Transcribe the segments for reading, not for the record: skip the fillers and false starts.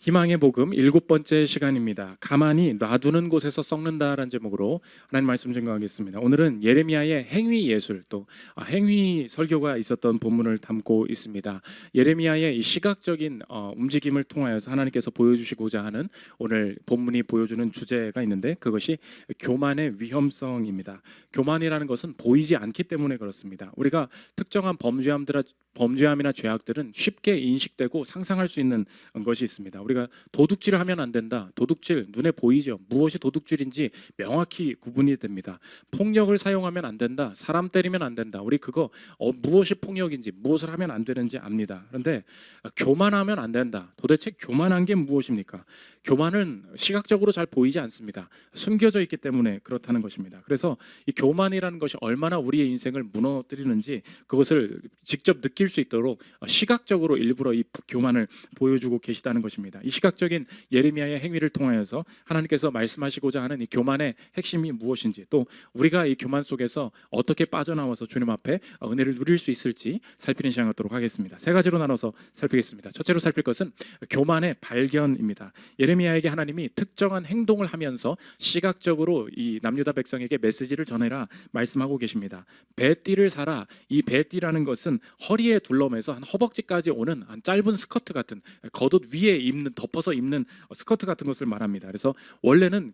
희망의 복음 7번째 시간입니다. 가만히 놔두는 곳에서 썩는다라는 제목으로 하나님 말씀 증거하겠습니다. 오늘은 예레미야의 행위 예술 또 행위 설교가 있었던 본문을 담고 있습니다. 예레미야의 이 시각적인 움직임을 통하여서 하나님께서 보여주시고자 하는 오늘 본문이 보여주는 주제가 있는데 그것이 교만의 위험성입니다. 교만이라는 것은 보이지 않기 때문에 그렇습니다. 우리가 특정한 범죄함이나 죄악들은 쉽게 인식되고 상상할 수 있는 것이 있습니다. 우리가 도둑질을 하면 안 된다. 도둑질 눈에 보이죠. 무엇이 도둑질인지 명확히 구분이 됩니다. 폭력을 사용하면 안 된다. 사람 때리면 안 된다. 우리 그거 무엇이 폭력인지 무엇을 하면 안 되는지 압니다. 그런데 교만하면 안 된다. 도대체 교만한 게 무엇입니까? 교만은 시각적으로 잘 보이지 않습니다. 숨겨져 있기 때문에 그렇다는 것입니다. 그래서 이 교만이라는 것이 얼마나 우리의 인생을 무너뜨리는지 그것을 직접 느낄 수 있도록 시각적으로 일부러 이 교만을 보여주고 계시다는 것입니다. 이 시각적인 예레미야의 행위를 통하여서 하나님께서 말씀하시고자 하는 이 교만의 핵심이 무엇인지 또 우리가 이 교만 속에서 어떻게 빠져나와서 주님 앞에 은혜를 누릴 수 있을지 살피는 시간 갖도록 하겠습니다. 세 가지로 나눠서 살피겠습니다. 첫째로 살필 것은 교만의 발견입니다. 예레미야에게 하나님이 특정한 행동을 하면서 시각적으로 이 남유다 백성에게 메시지를 전해라 말씀하고 계십니다. 배띠를 사라. 이 배띠라는 것은 허리에 둘러매서 한 허벅지까지 오는 한 짧은 스커트 같은 겉옷 위에 덮어서 입는 스커트 같은 것을 말합니다. 그래서 원래는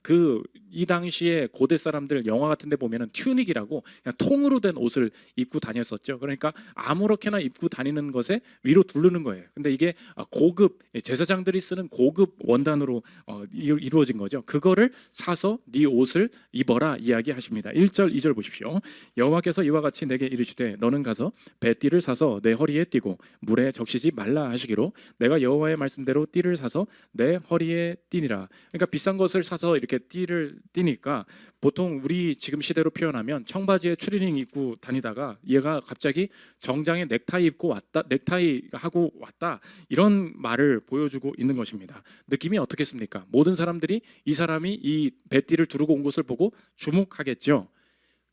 이 당시에 고대 사람들 영화 같은 데 보면은 튜닉이라고 그냥 통으로 된 옷을 입고 다녔었죠. 그러니까 아무렇게나 입고 다니는 것에 위로 두르는 거예요. 근데 이게 고급 제사장들이 쓰는 고급 원단으로 이루어진 거죠. 그거를 사서 네 옷을 입어라 이야기하십니다. 1절 2절 보십시오. 여호와께서 이와 같이 내게 이르시되 너는 가서 배띠를 사서 내 허리에 띠고 물에 적시지 말라 하시기로 내가 여호와의 말씀대로 띠를 사서 내 허리에 띠니라. 그러니까 비싼 것을 사서 이렇게 띠를 띠니까 보통 우리 지금 시대로 표현하면 청바지에 추리닝 입고 다니다가 얘가 갑자기 정장에 넥타이 입고 왔다, 넥타이 하고 왔다 이런 말을 보여주고 있는 것입니다. 느낌이 어떻겠습니까? 모든 사람들이 이 사람이 이 배띠를 두르고 온 것을 보고 주목하겠죠.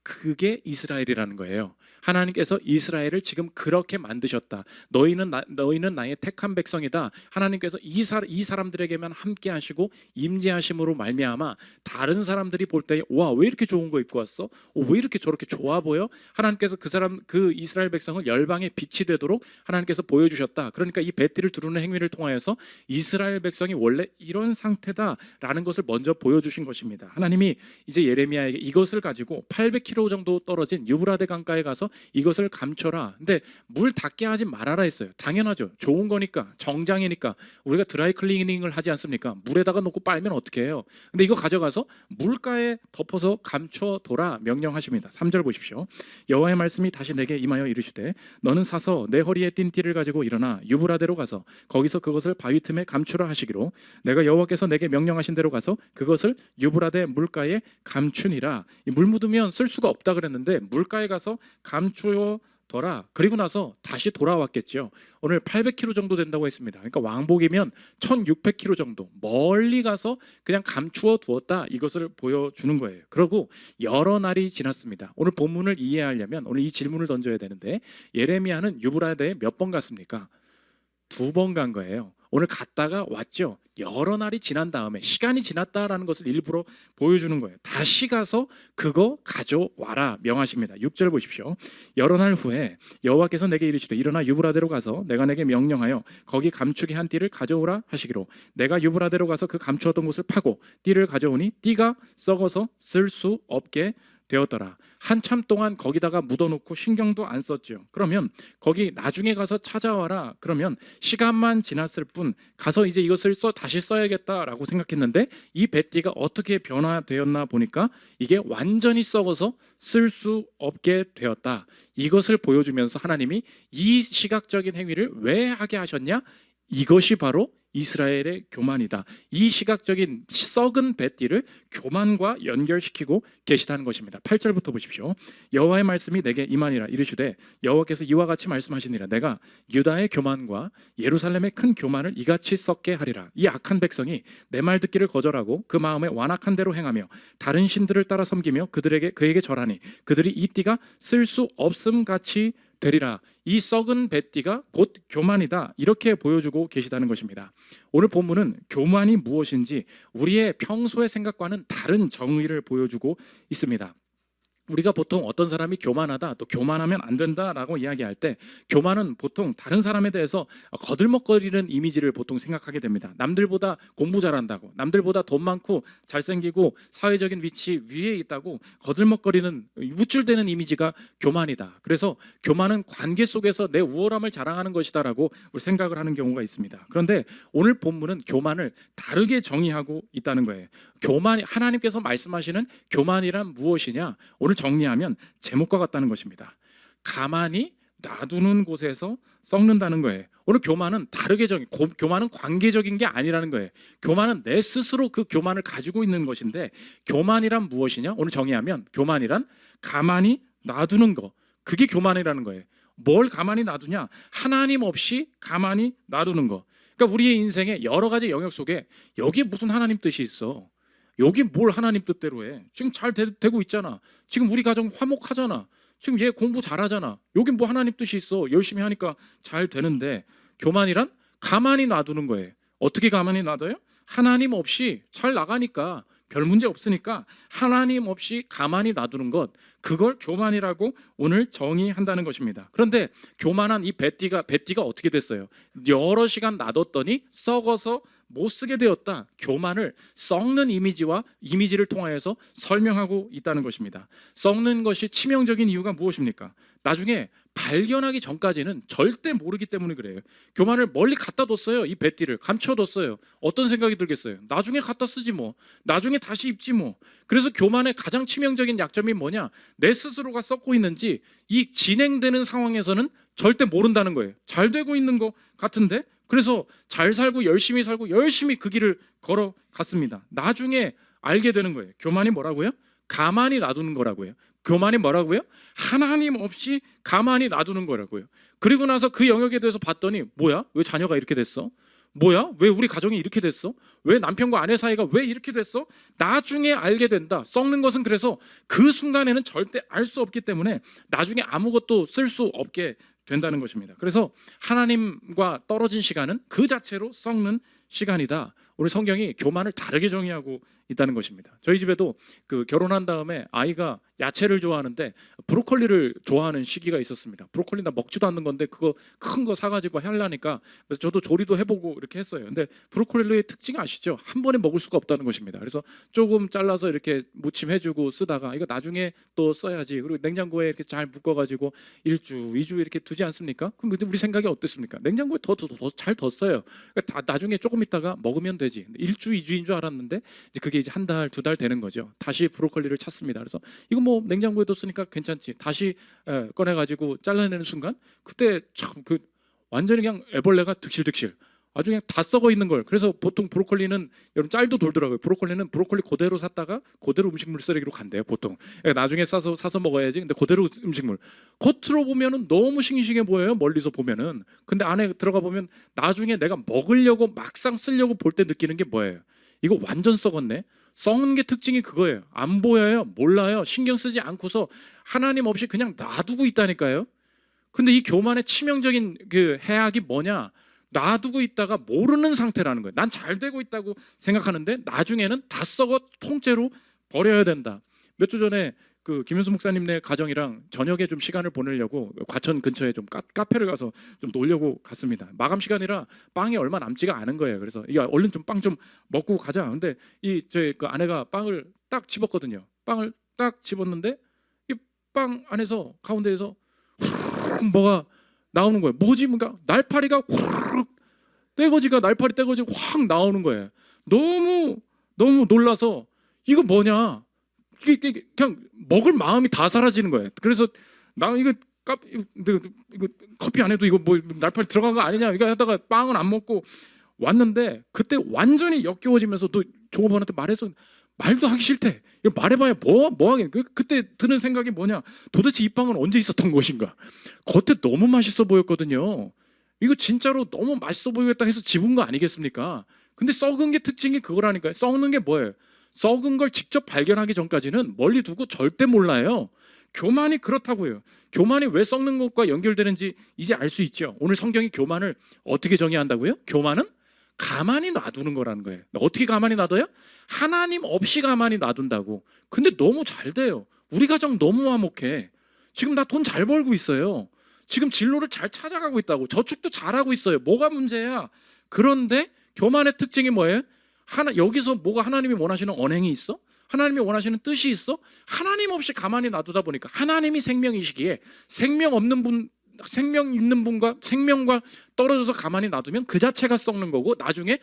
그게 이스라엘이라는 거예요. 하나님께서 이스라엘을 지금 그렇게 만드셨다. 너희는 나의 택한 백성이다. 하나님께서 이 사람들에게만 함께 하시고 임재하심으로 말미암아 다른 사람들이 볼 때 와, 왜 이렇게 좋은 거 입고 왔어? 왜 이렇게 저렇게 좋아 보여? 하나님께서 그 이스라엘 백성을 열방의 빛이 되도록 하나님께서 보여주셨다. 그러니까 이 배띠를 두르는 행위를 통하여서 이스라엘 백성이 원래 이런 상태다라는 것을 먼저 보여주신 것입니다. 하나님이 이제 예레미야에게 이것을 가지고 800km 정도 떨어진 유브라데 강가에 가서 이것을 감춰라. 근데 물 닿게 하지 말아라 했어요. 당연하죠. 좋은 거니까, 정장이니까. 우리가 드라이 클리닝을 하지 않습니까? 물에다가 놓고 빨면 어떻게 해요? 근데 이거 가져가서 물가에 덮어서 감춰둬라 명령하십니다. 3절 보십시오. 여호와의 말씀이 다시 내게 임하여 이르시되 너는 사서 내 허리에 띈 띠를 가지고 일어나 유브라데로 가서 거기서 그것을 바위 틈에 감추라 하시기로 내가 여호와께서 내게 명령하신 대로 가서 그것을 유브라데 물가에 감추니라. 물 묻으면 쓸 수가 없다 그랬는데 물가에 가서 감추어둬라. 그리고 나서 다시 돌아왔겠죠. 오늘 800km 정도 된다고 했습니다. 그러니까 왕복이면 1600km 정도 멀리 가서 그냥 감추어 두었다. 이것을 보여주는 거예요. 그리고 여러 날이 지났습니다. 오늘 본문을 이해하려면 오늘 이 질문을 던져야 되는데 예레미야는 유브라데에 몇 번 갔습니까? 2번 간 거예요. 오늘 갔다가 왔죠. 여러 날이 지난 다음에 시간이 지났다라는 것을 일부러 보여주는 거예요. 다시 가서 그거 가져와라 명하십니다. 6절 보십시오. 여러 날 후에 여호와께서 내게 이르시되 일어나 유브라데로 가서 내가 내게 명령하여 거기 감추게 한 띠를 가져오라 하시기로 내가 유브라데로 가서 그 감추었던 곳을 파고 띠를 가져오니 띠가 썩어서 쓸 수 없게 되었더라. 한참 동안 거기다가 묻어놓고 신경도 안 썼죠. 그러면 거기 나중에 가서 찾아와라. 그러면 시간만 지났을 뿐 가서 이제 이것을 다시 써야겠다라고 생각했는데 이 배띠가 어떻게 변화되었나 보니까 이게 완전히 썩어서 쓸 수 없게 되었다. 이것을 보여주면서 하나님이 이 시각적인 행위를 왜 하게 하셨냐? 이것이 바로 이스라엘의 교만이다. 이 시각적인 썩은 배띠를 교만과 연결시키고 계시다는 것입니다. 8절부터 보십시오. 여호와의 말씀이 내게 임하니라 이르시되 여호와께서 이와 같이 말씀하시니라 내가 유다의 교만과 예루살렘의 큰 교만을 이같이 썩게 하리라. 이 악한 백성이 내 말 듣기를 거절하고 그 마음에 완악한 대로 행하며 다른 신들을 따라 섬기며 그에게 절하니 그들이 이 띠가 쓸 수 없음 같이 되리라. 이 썩은 뱃띠가 곧 교만이다. 이렇게 보여주고 계시다는 것입니다. 오늘 본문은 교만이 무엇인지 우리의 평소의 생각과는 다른 정의를 보여주고 있습니다. 우리가 보통 어떤 사람이 교만하다, 또 교만하면 안 된다라고 이야기할 때 교만은 보통 다른 사람에 대해서 거들먹거리는 이미지를 보통 생각하게 됩니다. 남들보다 공부 잘한다고, 남들보다 돈 많고 잘생기고 사회적인 위치 위에 있다고 거들먹거리는 우쭐대는 이미지가 교만이다. 그래서 교만은 관계 속에서 내 우월함을 자랑하는 것이다라고 생각을 하는 경우가 있습니다. 그런데 오늘 본문은 교만을 다르게 정의하고 있다는 거예요. 교만, 하나님께서 말씀하시는 교만이란 무엇이냐? 오늘 정리하면 제목과 같다는 것입니다. 가만히 놔두는 곳에서 썩는다는 거예요. 오늘 교만은 다르게 교만은 관계적인 게 아니라는 거예요. 교만은 내 스스로 그 교만을 가지고 있는 것인데, 교만이란 무엇이냐? 오늘 정의하면 교만이란 가만히 놔두는 거, 그게 교만이라는 거예요. 뭘 가만히 놔두냐? 하나님 없이 가만히 놔두는 거. 그러니까 우리의 인생의 여러 가지 영역 속에 여기에 무슨 하나님 뜻이 있어? 여기 뭘 하나님 뜻대로 해? 지금 잘 되고 있잖아. 지금 우리 가정 화목하잖아. 지금 얘 공부 잘하잖아. 여기 뭐 하나님 뜻이 있어? 열심히 하니까 잘 되는데. 교만이란 가만히 놔두는 거예요. 어떻게 가만히 놔둬요? 하나님 없이 잘 나가니까, 별 문제 없으니까 하나님 없이 가만히 놔두는 것, 그걸 교만이라고 오늘 정의한다는 것입니다. 그런데 교만한 이 뱃띠가 어떻게 됐어요? 여러 시간 놔뒀더니 썩어서 못 쓰게 되었다. 교만을 썩는 이미지를 통하여서 설명하고 있다는 것입니다. 썩는 것이 치명적인 이유가 무엇입니까? 나중에 발견하기 전까지는 절대 모르기 때문에 그래요. 교만을 멀리 갖다 뒀어요. 이 뱃띠를 감춰뒀어요. 어떤 생각이 들겠어요? 나중에 갖다 쓰지 뭐, 나중에 다시 입지 뭐. 그래서 교만의 가장 치명적인 약점이 뭐냐? 내 스스로가 썩고 있는지 이 진행되는 상황에서는 절대 모른다는 거예요. 잘 되고 있는 것 같은데, 그래서 잘 살고 열심히 그 길을 걸어갔습니다. 나중에 알게 되는 거예요. 교만이 뭐라고요? 가만히 놔두는 거라고요. 교만이 뭐라고요? 하나님 없이 가만히 놔두는 거라고요. 그리고 나서 그 영역에 대해서 봤더니, 뭐야? 왜 자녀가 이렇게 됐어? 뭐야? 왜 우리 가정이 이렇게 됐어? 왜 남편과 아내 사이가 왜 이렇게 됐어? 나중에 알게 된다. 썩는 것은 그래서 그 순간에는 절대 알 수 없기 때문에 나중에 아무것도 쓸 수 없게 된다는 것입니다. 그래서 하나님과 떨어진 시간은 그 자체로 썩는 시간이다. 우리 성경이 교만을 다르게 정의하고 있다는 것입니다. 저희 집에도 그 결혼한 다음에 아이가 야채를 좋아하는데 브로콜리를 좋아하는 시기가 있었습니다. 브로콜리 나 먹지도 않는 건데 그거 큰 거 사가지고 하려니까, 그래서 저도 조리도 해보고 이렇게 했어요. 근데 브로콜리의 특징 아시죠? 한 번에 먹을 수가 없다는 것입니다. 그래서 조금 잘라서 이렇게 무침해주고 쓰다가 이거 나중에 또 써야지. 그리고 냉장고에 이렇게 잘 묶어가지고 1주, 2주 이렇게 두지 않습니까? 그럼 우리 생각이 어떻습니까? 냉장고에 잘 뒀어요. 그러니까 다 나중에 조금 있다가 먹으면 되지. 1주, 2주인 줄 알았는데 이제 그게 이제 한 달, 2달 되는 거죠. 다시 브로콜리를 찾습니다. 그래서 이거 뭐 냉장고에 뒀으니까 괜찮지. 다시 꺼내가지고 잘라내는 순간, 그때 참 그 완전히 그냥 애벌레가 득실득실 아주 그냥 다 썩어 있는 걸. 그래서 보통 브로콜리는 여러분 짤도 돌더라고요. 브로콜리는 브로콜리 그대로 샀다가 그대로 음식물 쓰레기로 간대요 보통. 나중에 사서 먹어야지. 근데 그대로 음식물. 겉으로 보면은 너무 싱싱해 보여요, 멀리서 보면은. 근데 안에 들어가 보면 나중에 내가 먹으려고 막상 쓰려고 볼 때 느끼는 게 뭐예요? 이거 완전 썩었네. 썩는 게 특징이 그거예요. 안 보여요, 몰라요, 신경 쓰지 않고서 하나님 없이 그냥 놔두고 있다니까요. 근데 이 교만의 치명적인 그 해악이 뭐냐? 놔두고 있다가 모르는 상태라는 거예요. 난 잘 되고 있다고 생각하는데 나중에는 다 썩어 통째로 버려야 된다. 몇 주 전에 그 김현수 목사님네 가정이랑 저녁에 좀 시간을 보내려고 과천 근처에 좀 카페를 가서 좀 놀려고 갔습니다. 마감 시간이라 빵이 얼마 남지가 않은 거예요. 그래서 야, 얼른 좀 빵 좀 먹고 가자. 근데 저희 그 아내가 빵을 딱 집었거든요. 빵을 딱 집었는데 이 빵 안에서 가운데에서 뭐가 나오는 거예요. 뭐지? 뭔가 날파리가 확 날파리 떼거지가 확 나오는 거예요. 너무 놀라서 이거 뭐냐? 이게 그냥 먹을 마음이 다 사라지는 거예요. 그래서 나 이거 커피 안에도 이거 뭐 날파리 들어간 거 아니냐? 이거 하다가 빵은 안 먹고 왔는데, 그때 완전히 역겨워지면서 또 종업원한테 말해서 말도 하기 싫대. 이거 말해봐야 뭐 하겠냐. 그때 드는 생각이 뭐냐? 도대체 이 빵은 언제 있었던 것인가? 겉에 너무 맛있어 보였거든요. 이거 진짜로 너무 맛있어 보이겠다 해서 집은 거 아니겠습니까? 근데 썩은 게 특징이 그거라니까요. 썩는 게 뭐예요? 썩은 걸 직접 발견하기 전까지는 멀리 두고 절대 몰라요. 교만이 그렇다고요. 교만이 왜 썩는 것과 연결되는지 이제 알 수 있죠. 오늘 성경이 교만을 어떻게 정의한다고요? 교만은 가만히 놔두는 거라는 거예요. 어떻게 가만히 놔둬요? 하나님 없이 가만히 놔둔다고. 근데 너무 잘 돼요. 우리 가정 너무 화목해. 지금 나 돈 잘 벌고 있어요. 지금 진로를 잘 찾아가고 있다고. 저축도 잘하고 있어요. 뭐가 문제야? 그런데 교만의 특징이 뭐예요? 여기서 뭐가 하나님이 원하시는 언행이 있어? 하나님이 원하시는 뜻이 있어? 하나님 없이 가만히 놔두다 보니까 하나님이 생명이시기에 생명 있는 분과 생명과 떨어져서 가만히 놔두면 그 자체가 썩는 거고 나중에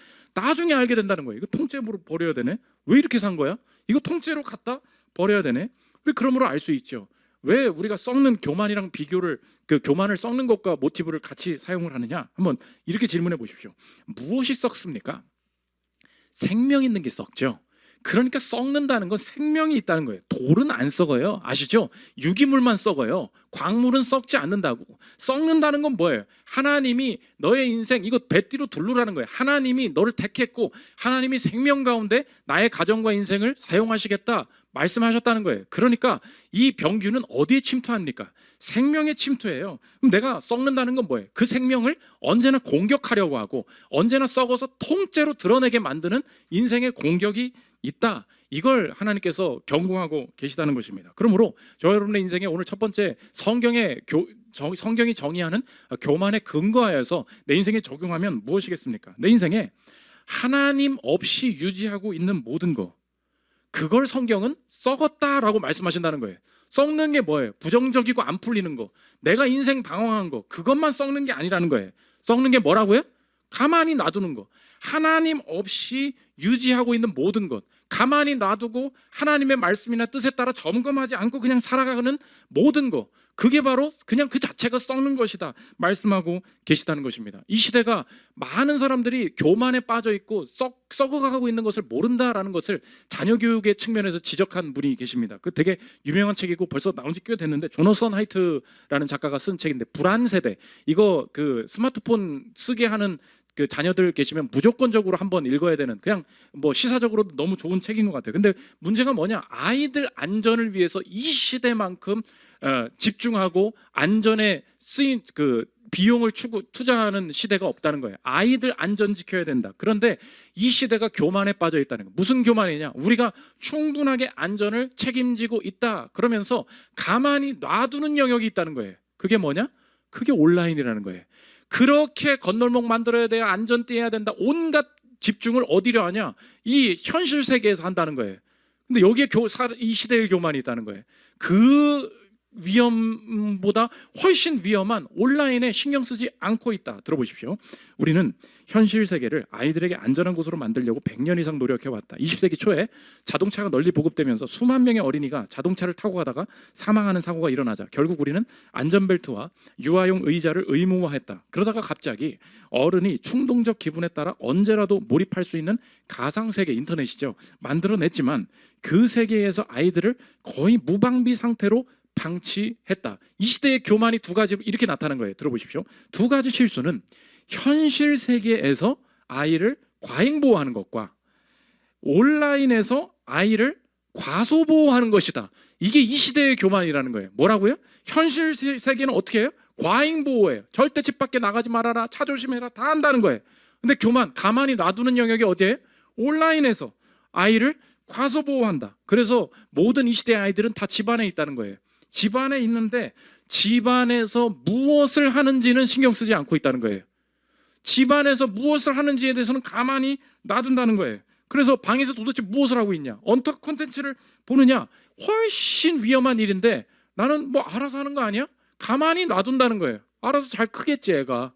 알게 된다는 거예요. 이거 통째로 버려야 되네. 왜 이렇게 산 거야? 이거 통째로 갖다 버려야 되네. 우리 그러므로 알 수 있죠. 왜 우리가 썩는 교만이랑 비교를 그 교만을 썩는 것과 모티브를 같이 사용을 하느냐? 한번 이렇게 질문해 보십시오. 무엇이 썩습니까? 생명 있는 게 썩죠. 그러니까 썩는다는 건 생명이 있다는 거예요. 돌은 안 썩어요. 아시죠? 유기물만 썩어요. 광물은 썩지 않는다고. 썩는다는 건 뭐예요? 하나님이 너의 인생 이거 배띠로 둘르라는 거예요. 하나님이 너를 택했고 하나님이 생명 가운데 나의 가정과 인생을 사용하시겠다 말씀하셨다는 거예요. 그러니까 이 병균은 어디에 침투합니까? 생명에 침투해요. 그럼 내가 썩는다는 건 뭐예요? 그 생명을 언제나 공격하려고 하고 언제나 썩어서 통째로 드러내게 만드는 인생의 공격이 있다. 이걸 하나님께서 경고하고 계시다는 것입니다. 그러므로 저 여러분의 인생에 오늘 첫 번째 성경이 정의하는 교만에 근거하여서 내 인생에 적용하면 무엇이겠습니까? 내 인생에 하나님 없이 유지하고 있는 모든 거 그걸 성경은 썩었다라고 말씀하신다는 거예요. 썩는 게 뭐예요? 부정적이고 안 풀리는 거, 내가 인생 방황한 거, 그것만 썩는 게 아니라는 거예요. 썩는 게 뭐라고요? 가만히 놔두는 거. 하나님 없이 유지하고 있는 모든 것, 가만히 놔두고 하나님의 말씀이나 뜻에 따라 점검하지 않고 그냥 살아가는 모든 것, 그게 바로 그냥 그 자체가 썩는 것이다 말씀하고 계시다는 것입니다. 이 시대가 많은 사람들이 교만에 빠져 있고 썩어가고 있는 것을 모른다라는 것을 자녀 교육의 측면에서 지적한 분이 계십니다. 그 되게 유명한 책이고 벌써 나온 지 꽤 됐는데 조너선 하이트라는 작가가 쓴 책인데 불안 세대, 이거 그 스마트폰 쓰게 하는 그 자녀들 계시면 무조건적으로 한번 읽어야 되는, 그냥 뭐 시사적으로도 너무 좋은 책인 것 같아요. 근데 문제가 뭐냐? 아이들 안전을 위해서 이 시대만큼 집중하고 안전에 쓰인 그 비용을 투자하는 시대가 없다는 거예요. 아이들 안전 지켜야 된다. 그런데 이 시대가 교만에 빠져 있다는 거예요. 무슨 교만이냐? 우리가 충분하게 안전을 책임지고 있다 그러면서 가만히 놔두는 영역이 있다는 거예요. 그게 뭐냐? 그게 온라인이라는 거예요. 그렇게 건널목 만들어야 돼요. 안전띠해야 된다. 온갖 집중을 어디로 하냐? 이 현실 세계에서 한다는 거예요. 근데 여기에 이 시대의 교만이 있다는 거예요. 그 위험보다 훨씬 위험한 온라인에 신경 쓰지 않고 있다. 들어보십시오. 우리는 현실 세계를 아이들에게 안전한 곳으로 만들려고 100년 이상 노력해왔다. 20세기 초에 자동차가 널리 보급되면서 수만 명의 어린이가 자동차를 타고 가다가 사망하는 사고가 일어나자 결국 우리는 안전벨트와 유아용 의자를 의무화했다. 그러다가 갑자기 어른이 충동적 기분에 따라 언제라도 몰입할 수 있는 가상세계, 인터넷이죠, 만들어냈지만 그 세계에서 아이들을 거의 무방비 상태로 방치했다. 이 시대의 교만이 두 가지로 이렇게 나타난 거예요. 들어보십시오. 두 가지 실수는 현실 세계에서 아이를 과잉보호하는 것과 온라인에서 아이를 과소보호하는 것이다. 이게 이 시대의 교만이라는 거예요. 뭐라고요? 현실 세계는 어떻게 해요? 과잉보호예요. 절대 집 밖에 나가지 말아라, 차 조심해라, 다 한다는 거예요. 근데 교만, 가만히 놔두는 영역이 어디예요? 온라인에서 아이를 과소보호한다. 그래서 모든 이 시대의 아이들은 다 집안에 있다는 거예요. 집안에 있는데 집안에서 무엇을 하는지는 신경 쓰지 않고 있다는 거예요. 집안에서 무엇을 하는지에 대해서는 가만히 놔둔다는 거예요. 그래서 방에서 도대체 무엇을 하고 있냐? 언터 콘텐츠를 보느냐? 훨씬 위험한 일인데 나는 뭐 알아서 하는 거 아니야? 가만히 놔둔다는 거예요. 알아서 잘 크겠지 애가.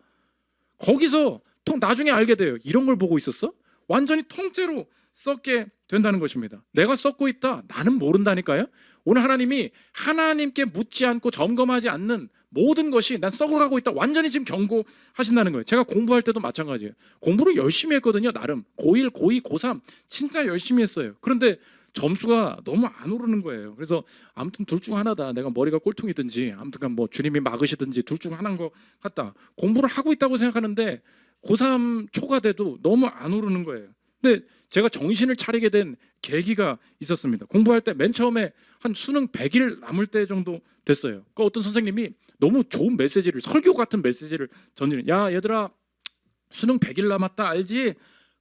거기서 나중에 알게 돼요. 이런 걸 보고 있었어? 완전히 통째로 썩게 된다는 것입니다. 내가 썩고 있다. 나는 모른다니까요. 오늘 하나님이 하나님께 묻지 않고 점검하지 않는 모든 것이 난 썩어가고 있다. 완전히 지금 경고하신다는 거예요. 제가 공부할 때도 마찬가지예요. 공부를 열심히 했거든요. 나름 고1, 고2, 고3 진짜 열심히 했어요. 그런데 점수가 너무 안 오르는 거예요. 그래서 아무튼 둘 중 하나다. 내가 머리가 꼴통이든지 아무튼 뭐 주님이 막으시든지 둘 중 하나인 것 같다. 공부를 하고 있다고 생각하는데 고3 초가 돼도 너무 안 오르는 거예요. 근데 제가 정신을 차리게 된 계기가 있었습니다. 공부할 때 맨 처음에 한 수능 100일 남을 때 정도 됐어요. 그 어떤 선생님이 너무 좋은 메시지를, 설교 같은 메시지를 전해주는, 야 얘들아 수능 100일 남았다 알지?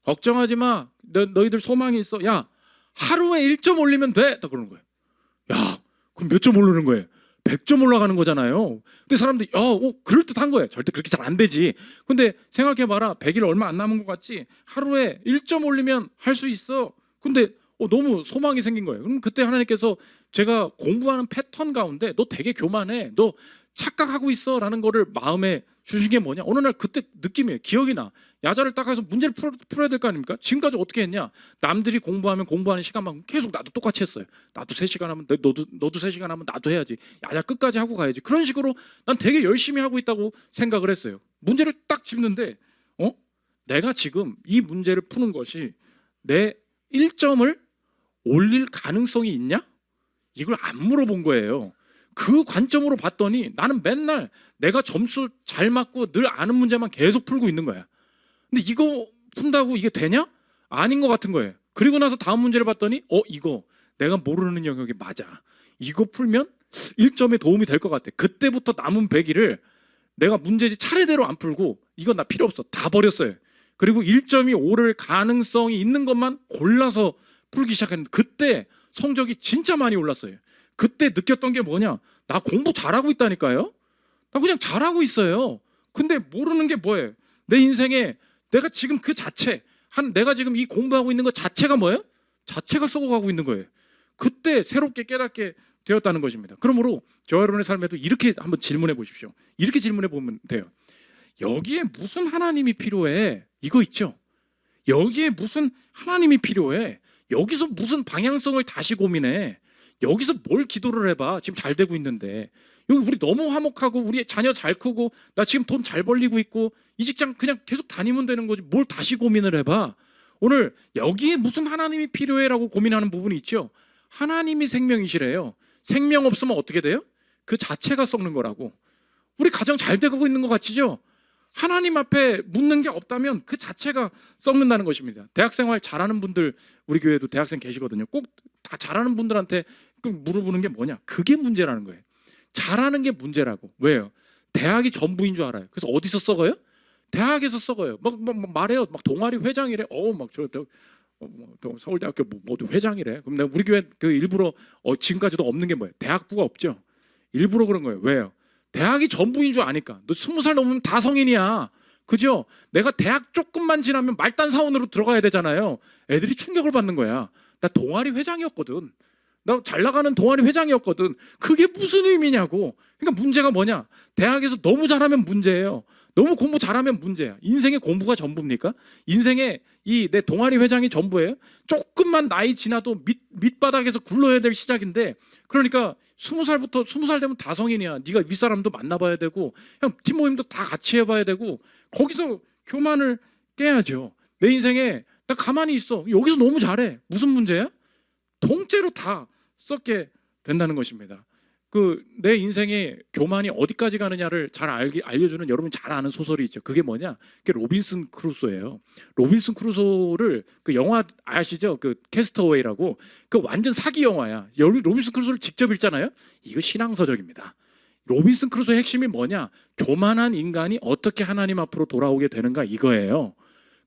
걱정하지 마. 너희들 소망이 있어. 야 하루에 1점 올리면 돼. 딱 그러는 거예요. 야 그럼 몇 점 오르는 거예요? 100점 올라가는 거잖아요. 근데 사람들이 그럴듯한 거예요. 절대 그렇게 잘 안 되지. 근데 생각해봐라. 100일 얼마 안 남은 것 같지? 하루에 1점 올리면 할 수 있어. 근데 너무 소망이 생긴 거예요. 그럼 그때 하나님께서 제가 공부하는 패턴 가운데 너 되게 교만해. 너 착각하고 있어 라는 거를 마음에 주신 게 뭐냐? 어느 날 그때 느낌이에요. 기억이 나. 야자를 딱 해서 문제를 풀어야 될 거 아닙니까? 지금까지 어떻게 했냐? 남들이 공부하면 공부하는 시간만큼 계속 나도 똑같이 했어요. 나도 3시간 하면 너도 3시간 하면 나도 해야지. 야자 끝까지 하고 가야지. 그런 식으로 난 되게 열심히 하고 있다고 생각을 했어요. 문제를 딱 짚는데 내가 지금 이 문제를 푸는 것이 내 1점을 올릴 가능성이 있냐? 이걸 안 물어본 거예요. 그 관점으로 봤더니 나는 맨날 내가 점수 잘 맞고 늘 아는 문제만 계속 풀고 있는 거야. 근데 이거 푼다고 이게 되냐? 아닌 것 같은 거예요. 그리고 나서 다음 문제를 봤더니 이거 내가 모르는 영역이 맞아. 이거 풀면 1점에 도움이 될 것 같아. 그때부터 남은 100일을 내가 문제지 차례대로 안 풀고 이건 나 필요 없어. 다 버렸어요. 그리고 1점이 오를 가능성이 있는 것만 골라서 풀기 시작했는데 그때 성적이 진짜 많이 올랐어요. 그때 느꼈던 게 뭐냐? 나 공부 잘하고 있다니까요. 나 그냥 잘하고 있어요. 근데 모르는 게 뭐예요? 내 인생에 내가 지금 그 자체, 내가 지금 이 공부하고 있는 것 자체가 뭐예요? 자체가 썩어가고 있는 거예요. 그때 새롭게 깨닫게 되었다는 것입니다. 그러므로 저와 여러분의 삶에도 이렇게 한번 질문해 보십시오. 이렇게 질문해 보면 돼요. 여기에 무슨 하나님이 필요해? 이거 있죠? 여기에 무슨 하나님이 필요해? 여기서 무슨 방향성을 다시 고민해? 여기서 뭘 기도를 해봐? 지금 잘 되고 있는데. 여기 우리 너무 화목하고 우리 자녀 잘 크고 나 지금 돈 잘 벌리고 있고 이 직장 그냥 계속 다니면 되는 거지 뭘 다시 고민을 해봐? 오늘 여기에 무슨 하나님이 필요해? 라고 고민하는 부분이 있죠. 하나님이 생명이시래요. 생명 없으면 어떻게 돼요? 그 자체가 썩는 거라고. 우리 가정 잘 되고 있는 것 같지죠? 하나님 앞에 묻는 게 없다면 그 자체가 썩는다는 것입니다. 대학생활 잘하는 분들 우리 교회도 대학생 계시거든요. 꼭 다 잘하는 분들한테 물어보는 게 뭐냐? 그게 문제라는 거예요. 잘하는 게 문제라고. 왜요? 대학이 전부인 줄 알아요. 그래서 어디서 썩어요? 대학에서 썩어요. 막 말해요. 막 동아리 회장이래. 서울대학교 모두 회장이래. 그럼 내가 우리 교회 그 일부러 지금까지도 없는 게 뭐예요? 대학부가 없죠. 일부러 그런 거예요. 왜요? 대학이 전부인 줄 아니까. 너 20살 넘으면 다 성인이야. 그죠? 내가 대학 조금만 지나면 말단 사원으로 들어가야 되잖아요. 애들이 충격을 받는 거야. 나 동아리 회장이었거든. 나 잘 나가는 동아리 회장이었거든. 그게 무슨 의미냐고. 그러니까 문제가 뭐냐? 대학에서 너무 잘하면 문제예요. 너무 공부 잘하면 문제야. 인생의 공부가 전부입니까? 인생의 내 동아리 회장이 전부예요? 조금만 나이 지나도 밑바닥에서 굴러야 될 시작인데 그러니까 20살 되면 다 성인이야. 네가 윗사람도 만나봐야 되고 그냥 팀 모임도 다 같이 해봐야 되고 거기서 교만을 깨야죠. 내 인생에 나 가만히 있어. 여기서 너무 잘해. 무슨 문제야? 통째로 다 썩게 된다는 것입니다. 내 인생의 교만이 어디까지 가느냐를 잘 알려주는 여러분 잘 아는 소설이 있죠. 그게 뭐냐? 그게 로빈슨 크루소예요. 로빈슨 크루소를 그 영화 아시죠? 그 캐스터웨이라고 그 완전 사기 영화야. 로빈슨 크루소를 직접 읽잖아요. 이거 신앙서적입니다. 로빈슨 크루소의 핵심이 뭐냐? 교만한 인간이 어떻게 하나님 앞으로 돌아오게 되는가 이거예요.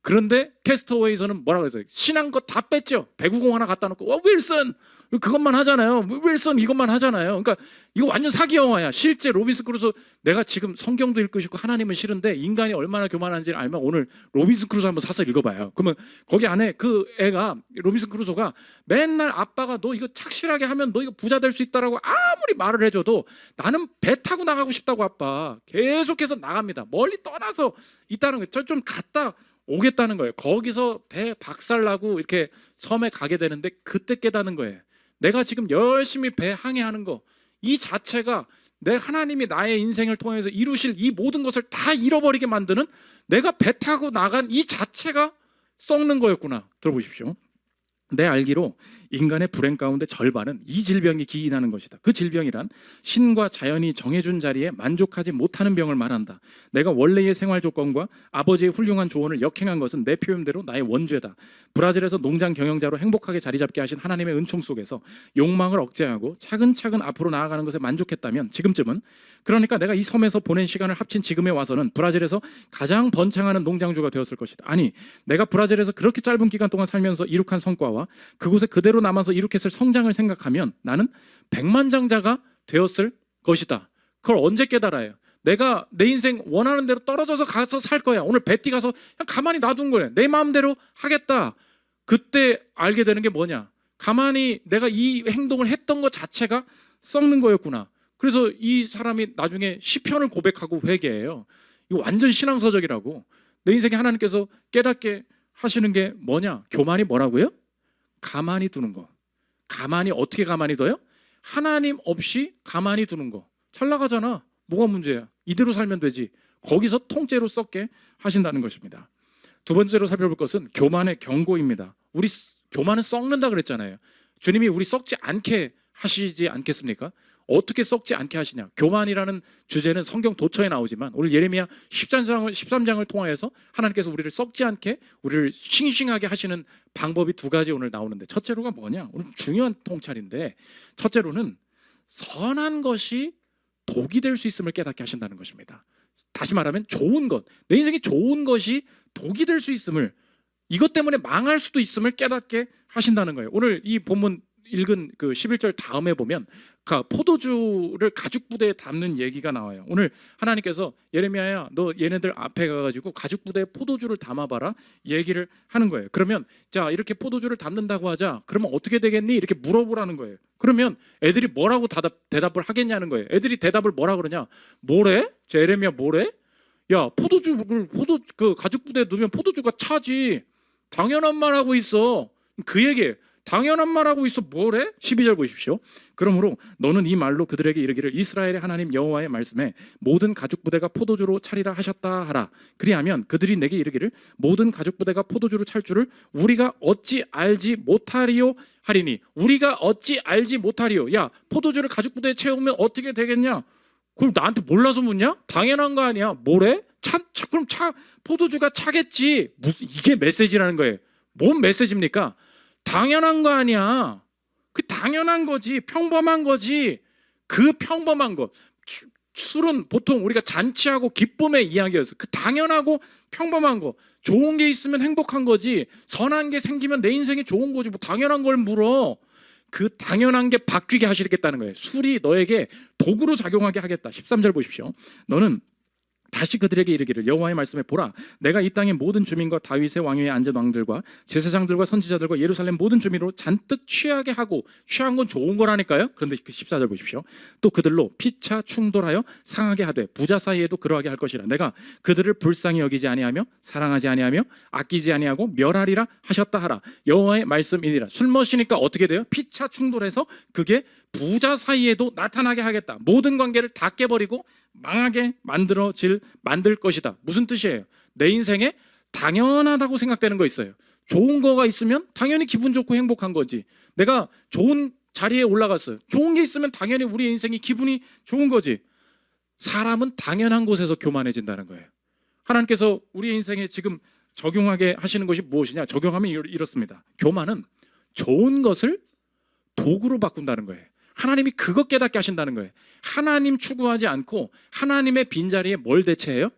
그런데 캐스터웨이에서는 뭐라고 했어요? 신한 거 다 뺐죠. 배구공 하나 갖다 놓고 윌슨 그것만 하잖아요. 윌슨 이것만 하잖아요. 그러니까 이거 완전 사기 영화야. 실제 로빈슨 크루소 내가 지금 성경도 읽고 싶고 하나님은 싫은데 인간이 얼마나 교만한지를 알면 오늘 로빈슨 크루소 한번 사서 읽어봐요. 그러면 거기 안에 그 애가 로빈슨 크루소가 맨날 아빠가 너 이거 착실하게 하면 너 이거 부자 될 수 있다라고 아무리 말을 해줘도 나는 배 타고 나가고 싶다고 아빠 계속해서 나갑니다. 멀리 떠나서 있다는 거예요. 저 좀 갔다 오겠다는 거예요. 거기서 배 박살나고 이렇게 섬에 가게 되는데 그때 깨닫는 거예요. 내가 지금 열심히 배 항해하는 거 이 자체가 내 하나님이 나의 인생을 통해서 이루실 이 모든 것을 다 잃어버리게 만드는 내가 배 타고 나간 이 자체가 썩는 거였구나. 들어보십시오. 내 알기로 인간의 불행 가운데 절반은 이 질병이 기인하는 것이다. 그 질병이란 신과 자연이 정해준 자리에 만족하지 못하는 병을 말한다. 내가 원래의 생활 조건과 아버지의 훌륭한 조언을 역행한 것은 내 표현대로 나의 원죄다. 브라질에서 농장 경영자로 행복하게 자리 잡게 하신 하나님의 은총 속에서 욕망을 억제하고 차근차근 앞으로 나아가는 것에 만족했다면 지금쯤은, 그러니까 내가 이 섬에서 보낸 시간을 합친 지금에 와서는 브라질에서 가장 번창하는 농장주가 되었을 것이다. 아니, 내가 브라질에서 그렇게 짧은 기간 동안 살면서 이룩한 성과와 그곳에 그대로 남아서 이룩했을 성장을 생각하면 나는 백만장자가 되었을 것이다. 그걸 언제 깨달아요? 내가 내 인생 원하는 대로 떨어져서 가서 살 거야. 오늘 베티 가서 그냥 가만히 놔둔 거야. 내 마음대로 하겠다. 그때 알게 되는 게 뭐냐? 가만히 내가 이 행동을 했던 것 자체가 썩는 거였구나. 그래서 이 사람이 나중에 시편을 고백하고 회개해요. 이거 완전 신앙서적이라고. 내 인생에 하나님께서 깨닫게 하시는 게 뭐냐? 교만이 뭐라고요? 가만히 두는 거. 가만히, 어떻게 가만히 둬요? 하나님 없이 가만히 두는 거. 잘 나가잖아. 뭐가 문제야? 이대로 살면 되지. 거기서 통째로 썩게 하신다는 것입니다. 두 번째로 살펴볼 것은 교만의 경고입니다. 우리 교만은 썩는다 그랬잖아요. 주님이 우리 썩지 않게 하시지 않겠습니까? 어떻게 썩지 않게 하시냐? 교만이라는 주제는 성경 도처에 나오지만 오늘 예레미야 13장을 통하여서 하나님께서 우리를 썩지 않게, 우리를 싱싱하게 하시는 방법이 두 가지 오늘 나오는데, 첫째로가 뭐냐? 오늘 중요한 통찰인데, 첫째로는 선한 것이 독이 될 수 있음을 깨닫게 하신다는 것입니다. 다시 말하면 좋은 것, 내 인생에 좋은 것이 독이 될 수 있음을, 이것 때문에 망할 수도 있음을 깨닫게 하신다는 거예요. 오늘 이 본문 읽은 그 11절 다음에 보면 포도주를 가죽 부대에 담는 얘기가 나와요. 오늘 하나님께서 예레미야야, 너 얘네들 앞에 가가지고 가죽 부대에 포도주를 담아봐라 얘기를 하는 거예요. 그러면 자, 이렇게 포도주를 담는다고 하자. 그러면 어떻게 되겠니? 이렇게 물어보라는 거예요. 그러면 애들이 뭐라고 대답을 하겠냐는 거예요. 애들이 대답을 뭐라 그러냐? 뭐래? 저 예레미야 뭐래? 야, 그 가죽 부대에 넣으면 포도주가 차지. 당연한 말 하고 있어. 그 얘기예요. 당연한 말하고 있어. 뭐래? 12절 보십시오. 그러므로 너는 이 말로 그들에게 이르기를 이스라엘의 하나님 여호와의 말씀에 모든 가죽 부대가 포도주로 차리라 하셨다 하라. 그리하면 그들이 내게 이르기를 모든 가죽 부대가 포도주로 찰 줄을 우리가 어찌 알지 못하리요 하리니. 우리가 어찌 알지 못하리요. 야, 포도주를 가죽 부대에 채우면 어떻게 되겠냐? 그럼 나한테 몰라서 묻냐? 당연한 거 아니야. 뭐래? 그럼 포도주가 차겠지. 무슨, 이게 메시지라는 거예요. 뭔 메시지입니까? 당연한 거 아니야. 그 당연한 거지. 평범한 거지. 그 평범한 거. 술은 보통 우리가 잔치하고 기쁨의 이야기였어. 그 당연하고 평범한 거. 좋은 게 있으면 행복한 거지. 선한 게 생기면 내 인생이 좋은 거지. 뭐 당연한 걸 물어. 그 당연한 게 바뀌게 하시겠다는 거예요. 술이 너에게 도구로 작용하게 하겠다. 13절 보십시오. 너는 다시 그들에게 이르기를 여호와의 말씀에 보라, 내가 이 땅의 모든 주민과 다윗의 왕위에 앉은 왕들과 제사장들과 선지자들과 예루살렘 모든 주민으로 잔뜩 취하게 하고, 취한 건 좋은 거라니까요. 그런데 그 14절 보십시오. 또 그들로 피차 충돌하여 상하게 하되 부자 사이에도 그러하게 할 것이라. 내가 그들을 불쌍히 여기지 아니하며 사랑하지 아니하며 아끼지 아니하고 멸하리라 하셨다 하라. 여호와의 말씀이니라. 술 마시니까 어떻게 돼요? 피차 충돌해서 그게 부자 사이에도 나타나게 하겠다. 모든 관계를 다 깨버리고 망하게 만들 것이다. 무슨 뜻이에요? 내 인생에 당연하다고 생각되는 거 있어요. 좋은 거가 있으면 당연히 기분 좋고 행복한 거지. 내가 좋은 자리에 올라갔어요. 좋은 게 있으면 당연히 우리 인생이 기분이 좋은 거지. 사람은 당연한 곳에서 교만해진다는 거예요. 하나님께서 우리 인생에 지금 적용하게 하시는 것이 무엇이냐? 적용하면 이렇습니다. 교만은 좋은 것을 도구로 바꾼다는 거예요. 하나님이 그것 깨닫게 하신다는 거예요. 하나님 추구하지 않고 하나님의 빈자리에 뭘 대체해요?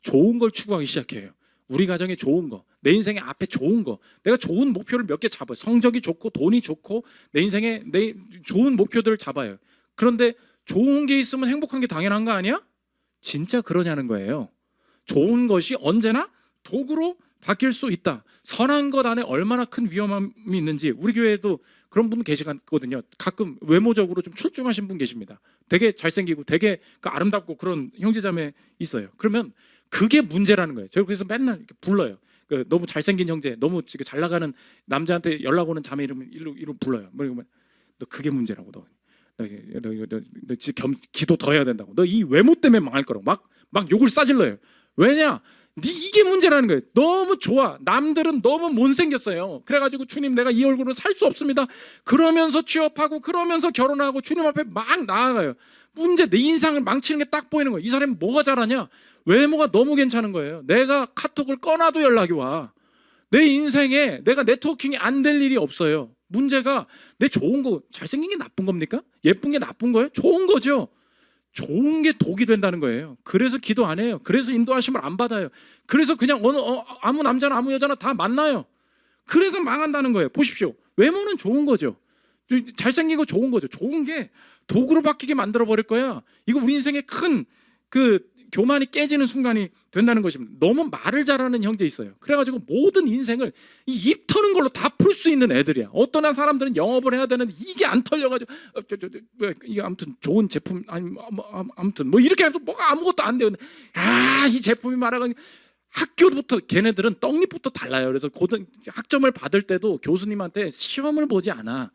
좋은 걸 추구하기 시작해요. 우리 가정에 좋은 거, 내 인생에 앞에 좋은 거, 내가 좋은 목표를 몇 개 잡아요. 성적이 좋고 돈이 좋고 내 인생에 내 좋은 목표들을 잡아요. 그런데 좋은 게 있으면 행복한 게 당연한 거 아니야? 진짜 그러냐는 거예요. 좋은 것이 언제나 도구로 바뀔 수 있다. 선한 것 안에 얼마나 큰 위험함이 있는지 우리 교회에도 그런 분 계시거든요. 가끔 외모적으로 좀 출중하신 분 계십니다. 되게 잘생기고 되게 아름답고 그런 형제자매 있어요. 그러면 그게 문제라는 거예요. 제가 그래서 맨날 이렇게 불러요. 너무 잘생긴 형제, 너무 잘 나가는 남자한테 연락 오는 자매 이름 불러요. 너 그게 문제라고. 너 진짜 기도 더 해야 된다고. 너 이 외모 때문에 망할 거라고 막 욕을 싸질러요. 왜냐? 이게 문제라는 거예요. 너무 좋아. 남들은 너무 못생겼어요. 그래가지고 주님 내가 이 얼굴로 살 수 없습니다. 그러면서 취업하고 그러면서 결혼하고 주님 앞에 막 나아가요. 문제 내 인상을 망치는 게 딱 보이는 거예요. 이 사람이 뭐가 잘하냐? 외모가 너무 괜찮은 거예요. 내가 카톡을 꺼놔도 연락이 와. 내 인생에 내가 네트워킹이 안 될 일이 없어요. 문제가 내 좋은 거 잘생긴 게 나쁜 겁니까? 예쁜 게 나쁜 거예요? 좋은 거죠. 좋은 게 독이 된다는 거예요. 그래서 기도 안 해요. 그래서 인도하심을 안 받아요. 그래서 그냥 아무 남자나 아무 여자나 다 만나요. 그래서 망한다는 거예요. 보십시오. 외모는 좋은 거죠. 잘생긴 거 좋은 거죠. 좋은 게 도구로 바뀌게 만들어 버릴 거야. 이거 우리 인생의 큰 교만이 깨지는 순간이 된다는 것입니다. 너무 말을 잘하는 형제 있어요. 그래가지고 모든 인생을 이 입 터는 걸로 다 풀 수 있는 애들이야. 어떤 사람들은 영업을 해야 되는데 이게 안 털려가지고 이게 아무튼 좋은 제품 아무튼 뭐 이렇게 해서 뭐가 아무것도 안 돼요. 이 제품이 말하는 학교부터 걔네들은 떡잎부터 달라요. 그래서 학점을 받을 때도 교수님한테 시험을 보지 않아.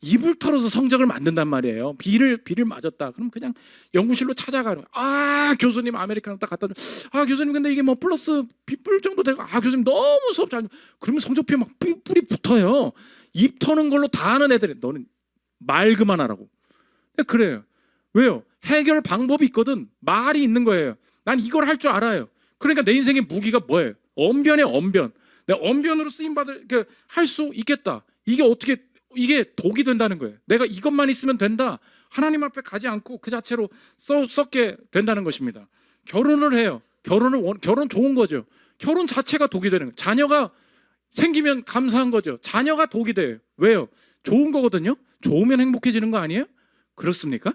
입을 털어서 성적을 만든단 말이에요. 비를 맞았다. 그럼 그냥 연구실로 찾아가는. 교수님 아메리카노 딱 갖다 줘. 교수님 근데 이게 뭐 플러스 B뿔 정도 되고. 교수님 너무 수업 잘. 그러면 성적표에 막 뿔이 붙어요. 입 터는 걸로 다 아는 애들이. 너는 말 그만하라고. 그래요. 왜요? 해결 방법이 있거든. 말이 있는 거예요. 난 이걸 할 줄 알아요. 그러니까 내 인생의 무기가 뭐예요? 언변에 언변. 내가 언변으로 쓰임 받을 할 수 있겠다. 이게 독이 된다는 거예요. 내가 이것만 있으면 된다. 하나님 앞에 가지 않고 그 자체로 썩게 된다는 것입니다. 결혼을 해요. 결혼 좋은 거죠. 결혼 자체가 독이 되는 거예요. 자녀가 생기면 감사한 거죠. 자녀가 독이 돼요. 왜요? 좋은 거거든요. 좋으면 행복해지는 거 아니에요? 그렇습니까?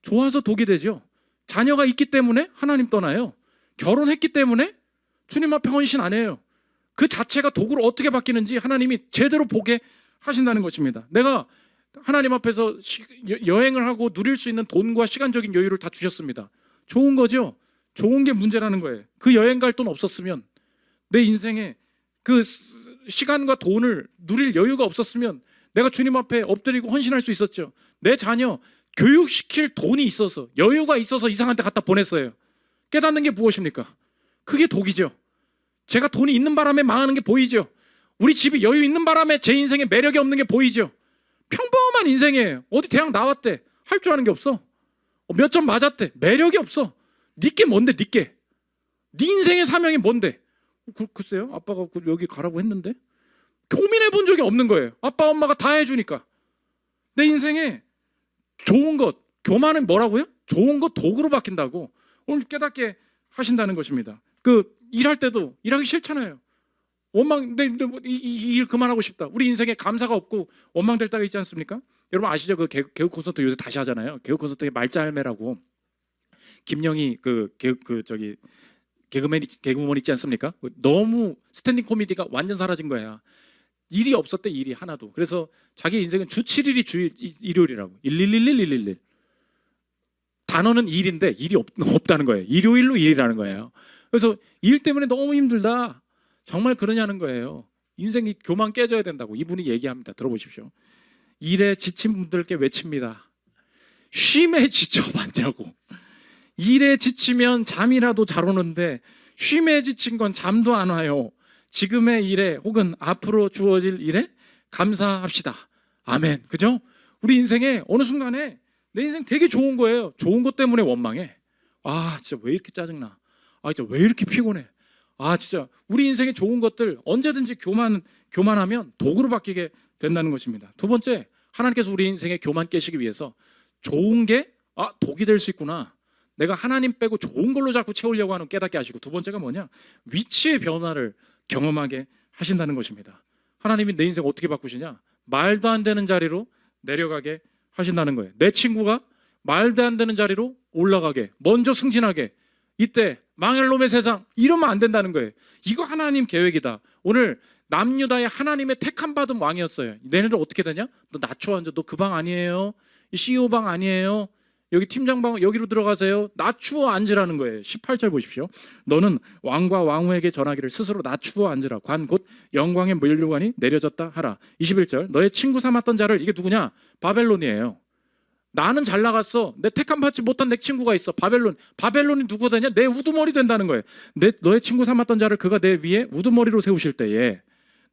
좋아서 독이 되죠. 자녀가 있기 때문에 하나님 떠나요. 결혼했기 때문에 주님 앞에 헌신 안 해요. 그 자체가 독으로 어떻게 바뀌는지 하나님이 제대로 보게 하신다는 것입니다. 내가 하나님 앞에서 여행을 하고 누릴 수 있는 돈과 시간적인 여유를 다 주셨습니다. 좋은 거죠. 좋은 게 문제라는 거예요. 그 여행 갈 돈 없었으면, 내 인생에 그 시간과 돈을 누릴 여유가 없었으면 내가 주님 앞에 엎드리고 헌신할 수 있었죠. 내 자녀 교육시킬 돈이 있어서, 여유가 있어서 이상한 데 갖다 보냈어요. 깨닫는 게 무엇입니까? 그게 독이죠. 제가 돈이 있는 바람에 망하는 게 보이죠. 우리 집이 여유 있는 바람에 제 인생에 매력이 없는 게 보이죠. 평범한 인생이에요. 어디 대학 나왔대. 할 줄 아는 게 없어. 몇 점 맞았대. 매력이 없어. 니께 뭔데 니께. 네 인생의 사명이 뭔데. 글쎄요. 아빠가 여기 가라고 했는데 고민해 본 적이 없는 거예요. 아빠 엄마가 다 해주니까. 내 인생에 좋은 것, 교만은 뭐라고요? 좋은 것 도구로 바뀐다고 오늘 깨닫게 하신다는 것입니다. 일할 때도 일하기 싫잖아요. 이 일 그만하고 싶다. 우리 인생에 감사가 없고 원망될 때가 있지 않습니까? 여러분 아시죠? 개그 콘서트 요새 다시 하잖아요. 개그 콘서트에 말짤매라고 김영희 개그우먼 있지 않습니까? 너무 스탠딩 코미디가 완전 사라진 거야. 일이 없었대. 일이 하나도. 그래서 자기 인생은 주 7일이 일요일이라고. 1111111. 단어는 일인데 일이 없다는 거예요. 일요일로 일이라는 거예요. 그래서 일 때문에 너무 힘들다. 정말 그러냐는 거예요. 인생이 교만 깨져야 된다고 이분이 얘기합니다. 들어보십시오. 일에 지친 분들께 외칩니다. 쉼에 지쳐봤냐고. 일에 지치면 잠이라도 잘 오는데 쉼에 지친 건 잠도 안 와요. 지금의 일에 혹은 앞으로 주어질 일에 감사합시다. 아멘. 그죠? 우리 인생에 어느 순간에 내 인생 되게 좋은 거예요. 좋은 것 때문에 원망해. 진짜 왜 이렇게 짜증나. 진짜 왜 이렇게 피곤해. 진짜 우리 인생의 좋은 것들 언제든지 교만하면 도구로 바뀌게 된다는 것입니다. 두 번째, 하나님께서 우리 인생의 교만 깨시기 위해서 좋은 게 독이 될 수 있구나. 내가 하나님 빼고 좋은 걸로 자꾸 채우려고 하는 깨닫게 하시고, 두 번째가 뭐냐? 위치의 변화를 경험하게 하신다는 것입니다. 하나님이 내 인생 어떻게 바꾸시냐? 말도 안 되는 자리로 내려가게 하신다는 거예요. 내 친구가 말도 안 되는 자리로 올라가게, 먼저 승진하게. 이때 망할 놈의 세상 이러면 안 된다는 거예요. 이거 하나님 계획이다. 오늘 남유다의 하나님의 택함 받은 왕이었어요. 얘네들 어떻게 되냐? 너 낮춰 앉아. 너 그 방 아니에요. 이 CEO 방 아니에요. 여기 팀장방 여기로 들어가세요. 낮추어 앉으라는 거예요. 18절 보십시오. 너는 왕과 왕후에게 전하기를 스스로 낮추어 앉으라. 관 곧 영광의 면류관이 내려졌다 하라. 21절 너의 친구 삼았던 자를, 이게 누구냐? 바벨론이에요. 나는 잘 나갔어. 내 택함 받지 못한 내 친구가 있어. 바벨론. 바벨론이 누구 되냐? 내 우두머리 된다는 거예요. 너의 친구 삼았던 자를 그가 내 위에 우두머리로 세우실 때에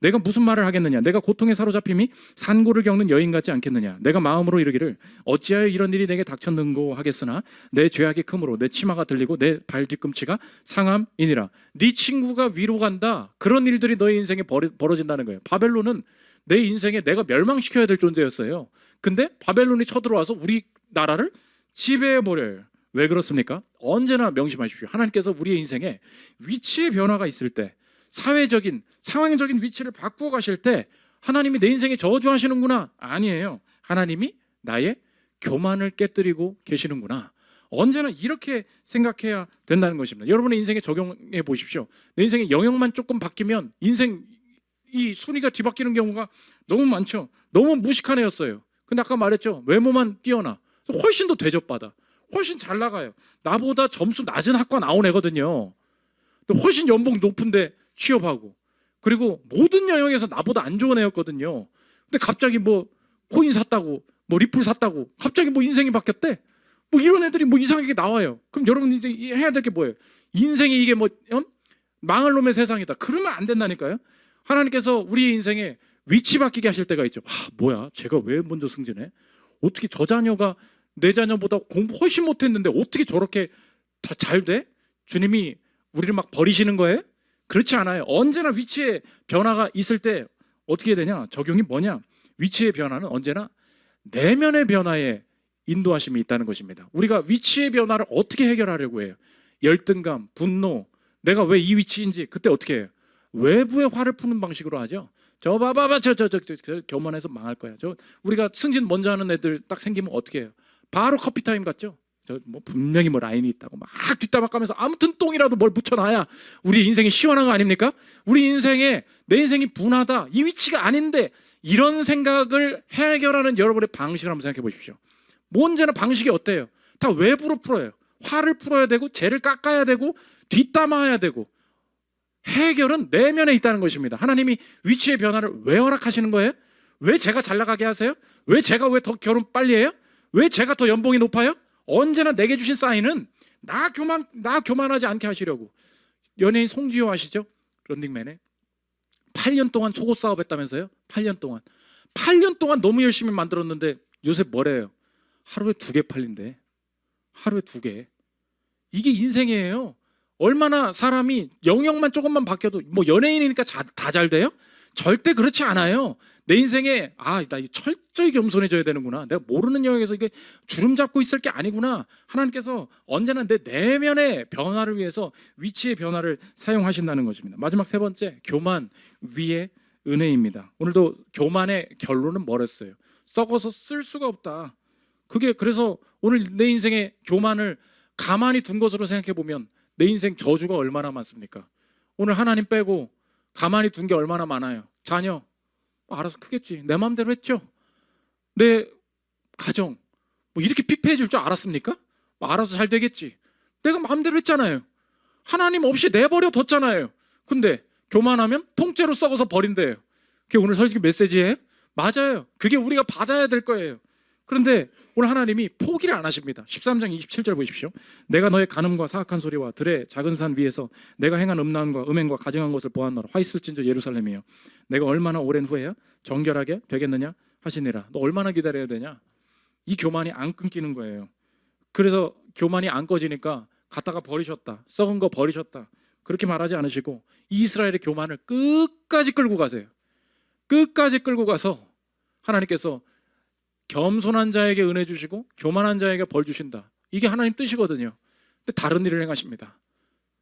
내가 무슨 말을 하겠느냐? 내가 고통에 사로잡힘이 산고를 겪는 여인 같지 않겠느냐? 내가 마음으로 이르기를 어찌하여 이런 일이 내게 닥쳤는고 하겠으나 내 죄악이 크므로 내 치마가 들리고 내 발 뒤꿈치가 상함이니라. 네 친구가 위로 간다. 그런 일들이 너의 인생에 벌어진다는 거예요. 바벨론은 내 인생에 내가 멸망시켜야 될 존재였어요. 근데 바벨론이 쳐들어와서 우리 나라를 지배해버려요. 왜 그렇습니까? 언제나 명심하십시오. 하나님께서 우리의 인생에 위치의 변화가 있을 때, 사회적인 상황적인 위치를 바꾸어 가실 때 하나님이 내 인생에 저주하시는구나. 아니에요. 하나님이 나의 교만을 깨뜨리고 계시는구나. 언제나 이렇게 생각해야 된다는 것입니다. 여러분의 인생에 적용해 보십시오. 내 인생의 영역만 조금 바뀌면 인생 이 순위가 뒤바뀌는 경우가 너무 많죠. 너무 무식한 애였어요. 근데 아까 말했죠. 외모만 뛰어나. 훨씬 더 대접받아. 훨씬 잘 나가요. 나보다 점수 낮은 학과 나온 애거든요. 훨씬 연봉 높은데 취업하고, 그리고 모든 영역에서 나보다 안 좋은 애였거든요. 근데 갑자기 뭐 코인 샀다고, 뭐 리플 샀다고, 갑자기 뭐 인생이 바뀌었대. 뭐 이런 애들이 뭐 이상하게 나와요. 그럼 여러분 이제 해야 될 게 뭐예요? 인생이 이게 뭐 망할 놈의 세상이다. 그러면 안 된다니까요. 하나님께서 우리의 인생에 위치 바뀌게 하실 때가 있죠. 뭐야? 제가 왜 먼저 승진해? 어떻게 저 자녀가 내 자녀보다 공부 훨씬 못했는데 어떻게 저렇게 다 잘 돼? 주님이 우리를 막 버리시는 거예요? 그렇지 않아요. 언제나 위치의 변화가 있을 때 어떻게 되냐? 적용이 뭐냐? 위치의 변화는 언제나 내면의 변화에 인도하심이 있다는 것입니다. 우리가 위치의 변화를 어떻게 해결하려고 해요? 열등감, 분노, 내가 왜 이 위치인지 그때 어떻게 해요? 외부의 화를 푸는 방식으로 하죠. 저 봐봐봐, 저 교만해서 망할 거야. 우리가 승진 먼저 하는 애들 딱 생기면 어떻게 해요? 바로 커피 타임 같죠. 뭐 분명히 뭐 라인이 있다고 막 뒷담화 까면서 아무튼 똥이라도 뭘 묻혀놔야 우리 인생이 시원한 거 아닙니까? 우리 인생에 내 인생이 분하다, 이 위치가 아닌데, 이런 생각을 해결하는 여러분의 방식을 한번 생각해 보십시오. 뭐 언제나 방식이 어때요? 다 외부로 풀어요. 화를 풀어야 되고, 죄를 깎아야 되고, 뒷담화해야 되고. 해결은 내면에 있다는 것입니다. 하나님이 위치의 변화를 왜 허락하시는 거예요? 왜 제가 잘 나가게 하세요? 왜 제가 왜 더 결혼 빨리 해요? 왜 제가 더 연봉이 높아요? 언제나 내게 주신 사인은 나 교만하지 않게 하시려고. 연예인 송지효 아시죠? 런닝맨에 8년 동안 속옷 사업했다면서요? 8년 동안 너무 열심히 만들었는데 요새 뭐래요? 하루에 2개 팔린대. 하루에 2개. 이게 인생이에요. 얼마나 사람이 영역만 조금만 바뀌어도 뭐 연예인이니까 다 잘 돼요? 절대 그렇지 않아요. 내 인생에 나 철저히 겸손해져야 되는구나. 내가 모르는 영역에서 이게 주름 잡고 있을 게 아니구나. 하나님께서 언제나 내 내면의 변화를 위해서 위치의 변화를 사용하신다는 것입니다. 마지막 3번째, 교만 위의 은혜입니다. 오늘도 교만의 결론은 뭐랬어요? 썩어서 쓸 수가 없다. 그게 그래서 오늘 내 인생의 교만을 가만히 둔 것으로 생각해 보면 내 인생 저주가 얼마나 많습니까? 오늘 하나님 빼고 가만히 둔 게 얼마나 많아요. 자녀, 알아서 크겠지. 내 마음대로 했죠. 내 가정, 뭐 이렇게 피폐해질 줄 알았습니까? 알아서 잘 되겠지. 내가 마음대로 했잖아요. 하나님 없이 내버려 뒀잖아요. 근데 교만하면 통째로 썩어서 버린대요. 그게 오늘 설교 메시지예요? 맞아요. 그게 우리가 받아야 될 거예요. 그런데 오늘 하나님이 포기를 안 하십니다. 13장 27절 보십시오. 내가 너의 간음과 사악한 소리와 들의 작은 산 위에서 내가 행한 음란과 음행과 가증한 것을 보았노라. 화 있을진저 예루살렘이여, 내가 얼마나 오랜 후에야 정결하게 되겠느냐 하시니라. 너 얼마나 기다려야 되냐? 이 교만이 안 끊기는 거예요. 그래서 교만이 안 꺼지니까 갖다가 버리셨다, 썩은 거 버리셨다, 그렇게 말하지 않으시고 이스라엘의 교만을 끝까지 끌고 가세요. 끝까지 끌고 가서 하나님께서 겸손한 자에게 은혜 주시고 교만한 자에게 벌 주신다. 이게 하나님 뜻이거든요. 근데 다른 일을 행하십니다.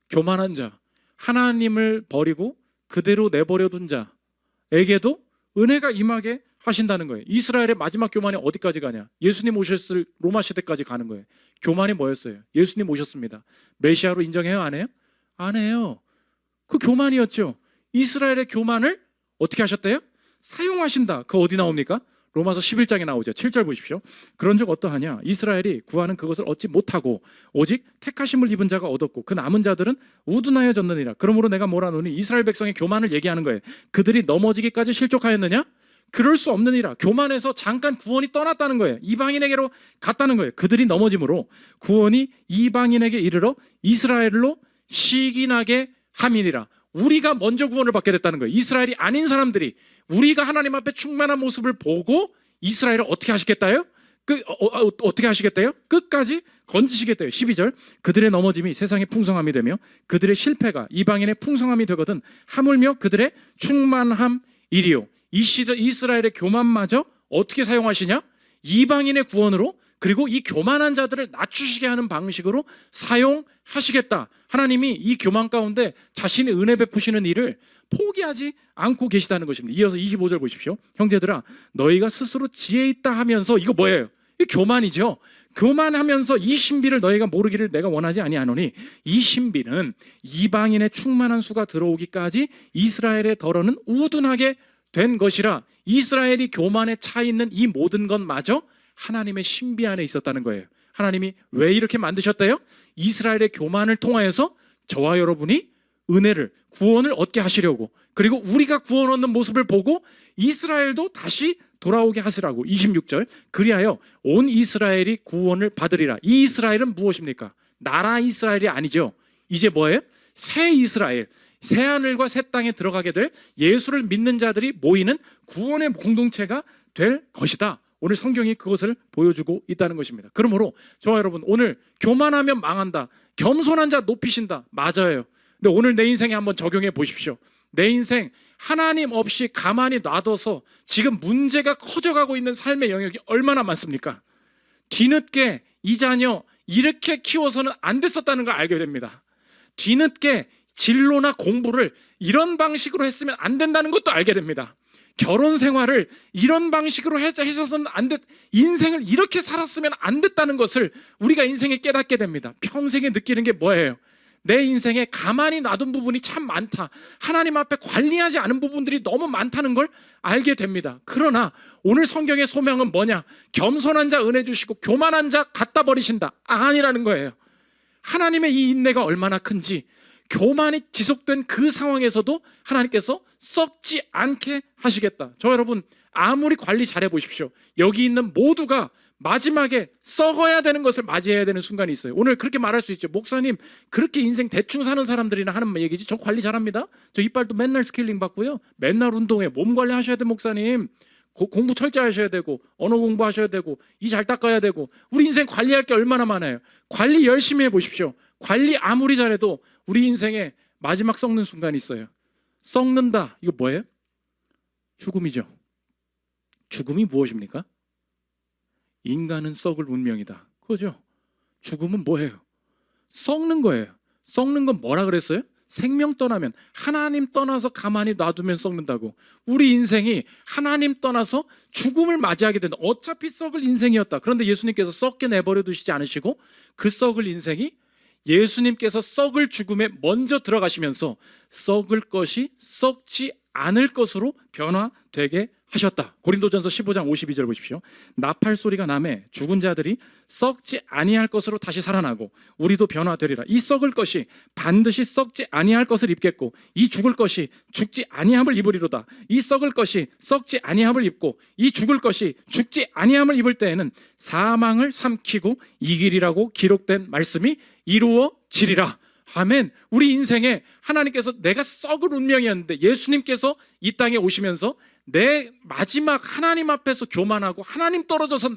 교만한 자, 하나님을 버리고 그대로 내버려둔 자에게도 은혜가 임하게 하신다는 거예요. 이스라엘의 마지막 교만이 어디까지 가냐? 예수님 오셨을 로마 시대까지 가는 거예요. 교만이 뭐였어요? 예수님 오셨습니다. 메시아로 인정해요? 안 해요? 안 해요. 그 교만이었죠. 이스라엘의 교만을 어떻게 하셨대요? 사용하신다. 그 어디 나옵니까? 로마서 11장에 나오죠. 7절 보십시오. 그런즉 어떠하냐? 이스라엘이 구하는 그것을 얻지 못하고 오직 택하심을 입은 자가 얻었고 그 남은 자들은 우둔하여졌느니라. 그러므로 내가 뭐라 노니 이스라엘 백성의 교만을 얘기하는 거예요. 그들이 넘어지기까지 실족하였느냐? 그럴 수 없느니라. 교만해서 잠깐 구원이 떠났다는 거예요. 이방인에게로 갔다는 거예요. 그들이 넘어짐으로 구원이 이방인에게 이르러 이스라엘로 시기나게 함이니라. 우리가 먼저 구원을 받게 됐다는 거예요. 이스라엘이 아닌 사람들이 우리가 하나님 앞에 충만한 모습을 보고 이스라엘을 어떻게 하시겠다요? 어떻게 하시겠다요? 끝까지 건지시겠다요. 12절 그들의 넘어짐이 세상의 풍성함이 되며 그들의 실패가 이방인의 풍성함이 되거든 하물며 그들의 충만함이리요. 이스라엘의 교만마저 어떻게 사용하시냐? 이방인의 구원으로, 그리고 이 교만한 자들을 낮추시게 하는 방식으로 사용하시겠다. 하나님이 이 교만 가운데 자신의 은혜 베푸시는 일을 포기하지 않고 계시다는 것입니다. 이어서 25절 보십시오. 형제들아 너희가 스스로 지혜 있다 하면서, 이거 뭐예요? 이 교만이죠. 교만하면서 이 신비를 너희가 모르기를 내가 원하지 아니하노니, 이 신비는 이방인의 충만한 수가 들어오기까지 이스라엘의 덜어는 우둔하게 된 것이라. 이스라엘이 교만에 차 있는 이 모든 것마저 하나님의 신비 안에 있었다는 거예요. 하나님이 왜 이렇게 만드셨대요? 이스라엘의 교만을 통하여서 저와 여러분이 은혜를, 구원을 얻게 하시려고, 그리고 우리가 구원 얻는 모습을 보고 이스라엘도 다시 돌아오게 하시라고. 26절 그리하여 온 이스라엘이 구원을 받으리라. 이 이스라엘은 무엇입니까? 나라 이스라엘이 아니죠. 이제 뭐예요? 새 이스라엘, 새 하늘과 새 땅에 들어가게 될 예수를 믿는 자들이 모이는 구원의 공동체가 될 것이다. 오늘 성경이 그것을 보여주고 있다는 것입니다. 그러므로 저와 여러분, 오늘 교만하면 망한다, 겸손한 자 높이신다, 맞아요. 근데 오늘 내 인생에 한번 적용해 보십시오. 내 인생 하나님 없이 가만히 놔둬서 지금 문제가 커져가고 있는 삶의 영역이 얼마나 많습니까? 뒤늦게 이 자녀 이렇게 키워서는 안 됐었다는 걸 알게 됩니다. 뒤늦게 진로나 공부를 이런 방식으로 했으면 안 된다는 것도 알게 됩니다. 결혼 생활을 이런 방식으로 해서는 안 됐, 인생을 이렇게 살았으면 안 됐다는 것을 우리가 인생에 깨닫게 됩니다. 평생에 느끼는 게 뭐예요? 내 인생에 가만히 놔둔 부분이 참 많다, 하나님 앞에 관리하지 않은 부분들이 너무 많다는 걸 알게 됩니다. 그러나 오늘 성경의 소명은 뭐냐? 겸손한 자 은혜 주시고 교만한 자 갖다 버리신다, 아니라는 거예요. 하나님의 이 인내가 얼마나 큰지, 교만이 지속된 그 상황에서도 하나님께서 썩지 않게 하시겠다. 저 여러분, 아무리 관리 잘해 보십시오, 여기 있는 모두가 마지막에 썩어야 되는 것을 맞이해야 되는 순간이 있어요. 오늘 그렇게 말할 수 있죠. 목사님, 그렇게 인생 대충 사는 사람들이나 하는 얘기지, 저 관리 잘합니다, 저 이빨도 맨날 스케일링 받고요, 맨날 운동해, 몸 관리하셔야 돼 목사님, 공부 철저하셔야 되고, 언어 공부하셔야 되고, 이 잘 닦아야 되고. 우리 인생 관리할 게 얼마나 많아요. 관리 열심히 해보십시오. 관리 아무리 잘해도 우리 인생에 마지막 썩는 순간이 있어요. 썩는다, 이거 뭐예요? 죽음이죠. 죽음이 무엇입니까? 인간은 썩을 운명이다, 그거죠. 죽음은 뭐예요? 썩는 거예요. 썩는 건 뭐라 그랬어요? 생명 떠나면, 하나님 떠나서 가만히 놔두면 썩는다고. 우리 인생이 하나님 떠나서 죽음을 맞이하게 된다. 어차피 썩을 인생이었다. 그런데 예수님께서 썩게 내버려 두시지 않으시고 그 썩을 인생이 예수님께서 썩을 죽음에 먼저 들어가시면서 썩을 것이 썩지 않을 것으로 변화되게 하셨다. 고린도전서 15장 52절 보십시오. 나팔 소리가 나매 죽은 자들이 썩지 아니할 것으로 다시 살아나고 우리도 변화되리라. 이 썩을 것이 반드시 썩지 아니할 것을 입겠고 이 죽을 것이 죽지 아니함을 입으리로다. 이 썩을 것이 썩지 아니함을 입고 이 죽을 것이 죽지 아니함을 입을 때에는 사망을 삼키고 이기리라고 기록된 말씀이 이루어지리라. 아멘. 우리 인생에 하나님께서, 내가 썩을 운명이었는데 예수님께서 이 땅에 오시면서 내 마지막 하나님 앞에서 교만하고 하나님 떨어져서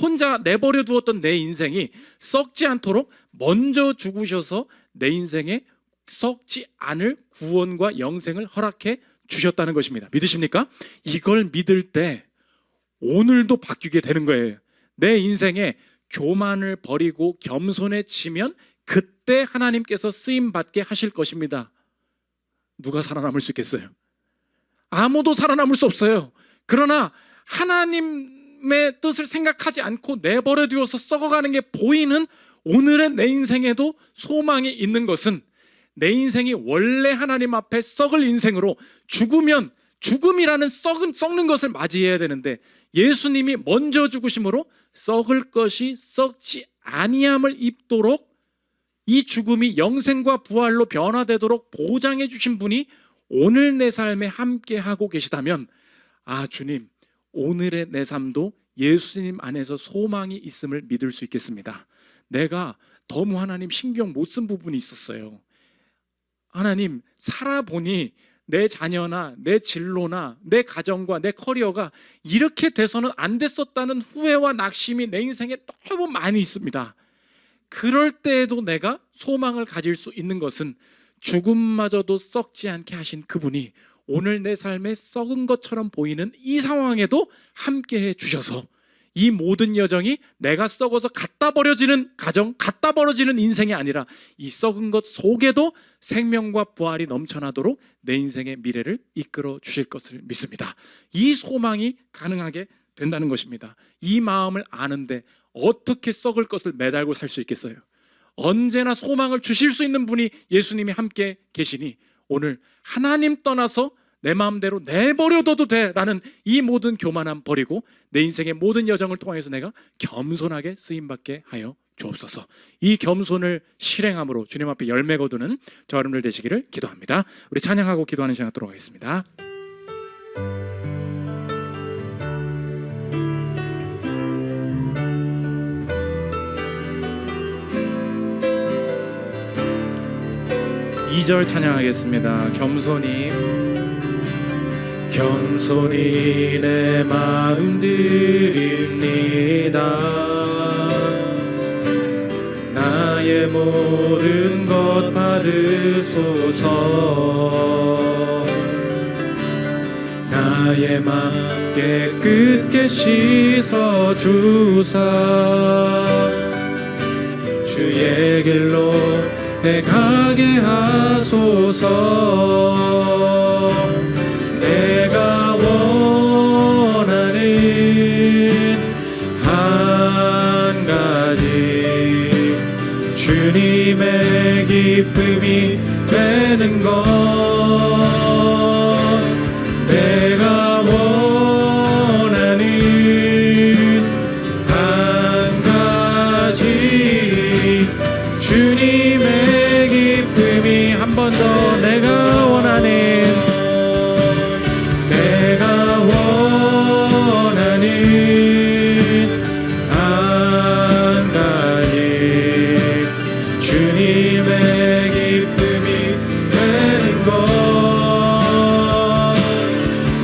혼자 내버려 두었던 내 인생이 썩지 않도록 먼저 죽으셔서 내 인생에 썩지 않을 구원과 영생을 허락해 주셨다는 것입니다. 믿으십니까? 이걸 믿을 때 오늘도 바뀌게 되는 거예요. 내 인생에 교만을 버리고 겸손해지면 그때 하나님께서 쓰임받게 하실 것입니다. 누가 살아남을 수 있겠어요? 아무도 살아남을 수 없어요. 그러나 하나님의 뜻을 생각하지 않고 내버려 두어서 썩어가는 게 보이는 오늘의 내 인생에도 소망이 있는 것은, 내 인생이 원래 하나님 앞에 썩을 인생으로 죽으면 죽음이라는 썩는 것을 맞이해야 되는데 예수님이 먼저 죽으심으로 썩을 것이 썩지 아니함을 입도록, 이 죽음이 영생과 부활로 변화되도록 보장해 주신 분이 오늘 내 삶에 함께 하고 계시다면 아, 주님, 오늘의 내 삶도 예수님 안에서 소망이 있음을 믿을 수 있겠습니다. 내가 너무 하나님 신경 못 쓴 부분이 있었어요. 하나님, 살아보니 내 자녀나 내 진로나 내 가정과 내 커리어가 이렇게 돼서는 안 됐었다는 후회와 낙심이 내 인생에 너무 많이 있습니다. 그럴 때에도 내가 소망을 가질 수 있는 것은 죽음마저도 썩지 않게 하신 그분이 오늘 내 삶에 썩은 것처럼 보이는 이 상황에도 함께해 주셔서 이 모든 여정이 내가 썩어서 갖다 버려지는 가정, 갖다 버려지는 인생이 아니라 이 썩은 것 속에도 생명과 부활이 넘쳐나도록 내 인생의 미래를 이끌어 주실 것을 믿습니다. 이 소망이 가능하게 된다는 것입니다. 이 마음을 아는데 어떻게 썩을 것을 매달고 살 수 있겠어요? 언제나 소망을 주실 수 있는 분이 예수님이 함께 계시니 오늘 하나님 떠나서 내 마음대로 내버려둬도 돼라는 이 모든 교만함 버리고 내 인생의 모든 여정을 통해서 내가 겸손하게 쓰임받게 하여 주옵소서. 이 겸손을 실행함으로 주님 앞에 열매 거두는 저 여러분들 되시기를 기도합니다. 우리 찬양하고 기도하는 시간 갖도록 하겠습니다. 이 절 찬양하겠습니다. 겸손히 내 마음 드립니다. 나의 모든 것 받으소서. 나의 맘 깨끗게 씻어주사 주의 길로 내 가게 하소서. 내가 원하는 한 가지 주님의 기쁨이 되는 것. 내가 원하는 한 가지 주님의 기쁨이 한 번 더 내가 원하는 한 가지 주님의 기쁨이 되는 것.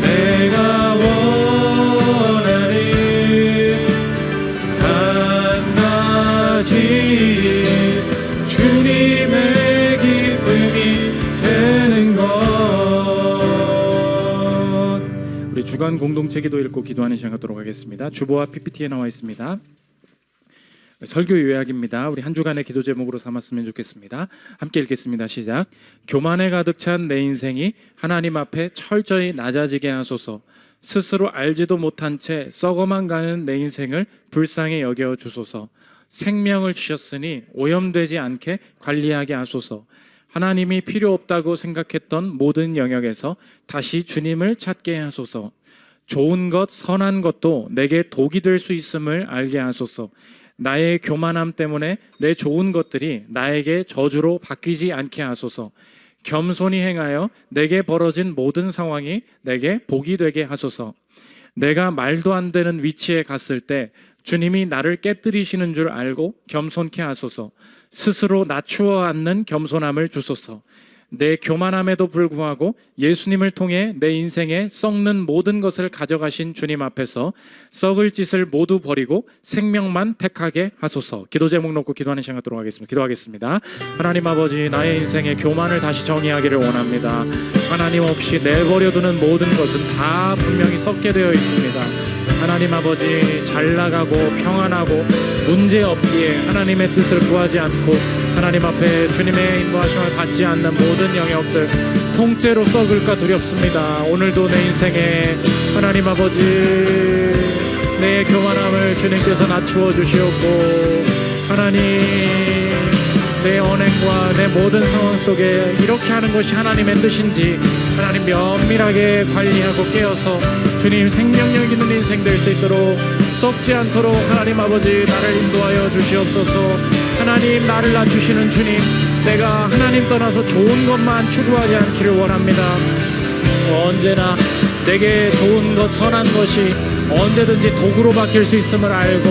내가 원하는 한 가지 주님의 기쁨이 되는 것. 우리 주간 공동체 기도 읽고 기도하는 시간 갖도록 하겠습니다. 주보와 PPT에 나와 있습니다. 설교 요약입니다. 우리 한 주간의 기도 제목으로 삼았으면 좋겠습니다. 함께 읽겠습니다. 시작. 교만에 가득 찬 내 인생이 하나님 앞에 철저히 낮아지게 하소서. 스스로 알지도 못한 채 썩어만 가는 내 인생을 불쌍히 여겨 주소서. 생명을 주셨으니 오염되지 않게 관리하게 하소서. 하나님이 필요 없다고 생각했던 모든 영역에서 다시 주님을 찾게 하소서. 좋은 것, 선한 것도 내게 독이 될 수 있음을 알게 하소서. 나의 교만함 때문에 내 좋은 것들이 나에게 저주로 바뀌지 않게 하소서. 겸손히 행하여 내게 벌어진 모든 상황이 내게 복이 되게 하소서. 내가 말도 안 되는 위치에 갔을 때 주님이 나를 깨뜨리시는 줄 알고 겸손케 하소서. 스스로 낮추어 앉는 겸손함을 주소서. 내 교만함에도 불구하고 예수님을 통해 내 인생에 썩는 모든 것을 가져가신 주님 앞에서 썩을 짓을 모두 버리고 생명만 택하게 하소서. 기도 제목 놓고 기도하는 시간 갖도록 하겠습니다. 기도하겠습니다. 하나님 아버지, 나의 인생의 교만을 다시 정의하기를 원합니다. 하나님 없이 내버려두는 모든 것은 다 분명히 썩게 되어 있습니다. 하나님 아버지, 잘 나가고 평안하고 문제 없기에 하나님의 뜻을 구하지 않고 하나님 앞에 주님의 인도하심을 받지 않는 모든 영역들 통째로 썩을까 두렵습니다. 오늘도 내 인생에 하나님 아버지, 내 교만함을 주님께서 낮추어 주시옵고 하나님, 내 언행과 내 모든 상황 속에 이렇게 하는 것이 하나님의 뜻인지 하나님 면밀하게 관리하고 깨어서 주님 생명력 있는 인생 될 수 있도록 썩지 않도록 하나님 아버지 나를 인도하여 주시옵소서. 하나님, 나를 낮추시는 주님, 내가 하나님 떠나서 좋은 것만 추구하지 않기를 원합니다. 언제나 내게 좋은 것, 선한 것이 언제든지 도구로 바뀔 수 있음을 알고,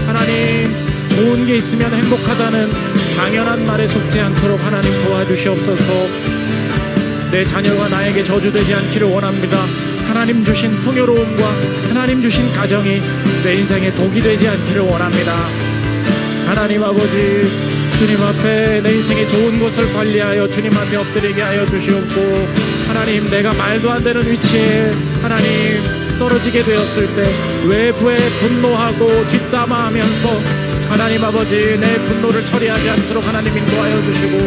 하나님 좋은 게 있으면 행복하다는 당연한 말에 속지 않도록 하나님 도와주시옵소서. 내 자녀가 나에게 저주되지 않기를 원합니다. 하나님 주신 풍요로움과 하나님 주신 가정이 내 인생에 독이 되지 않기를 원합니다. 하나님 아버지, 주님 앞에 내 인생의 좋은 것을 관리하여 주님 앞에 엎드리게 하여 주시옵고, 하나님 내가 말도 안 되는 위치에 하나님 떨어지게 되었을 때 외부에 분노하고 뒷담화하면서 하나님 아버지 내 분노를 처리하지 않도록 하나님 인도하여 주시고,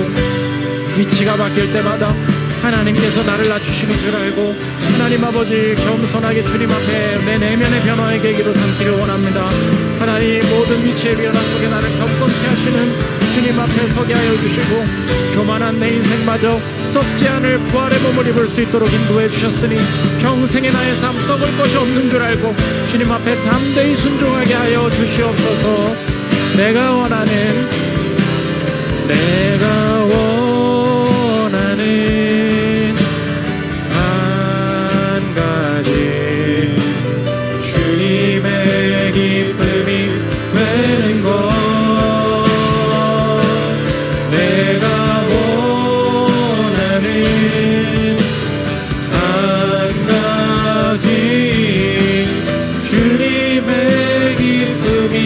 위치가 바뀔 때마다 하나님께서 나를 낮추시는 줄 알고 하나님 아버지 겸손하게 주님 앞에 내 내면의 변화의 계기로 삼기를 원합니다. 하나님 모든 위치의 변화 속에 나를 겸손케 하시는 주님 앞에 서게 하여 주시고, 교만한 내 인생마저 썩지 않을 부활의 몸을 입을 수 있도록 인도해 주셨으니 평생의 나의 삶 썩을 것이 없는 줄 알고 주님 앞에 담대히 순종하게 하여 주시옵소서. 내가 원하는 한 가지, 주님의 기쁨이 되는 것. 내가 원하는 한 가지, 주님의 기쁨이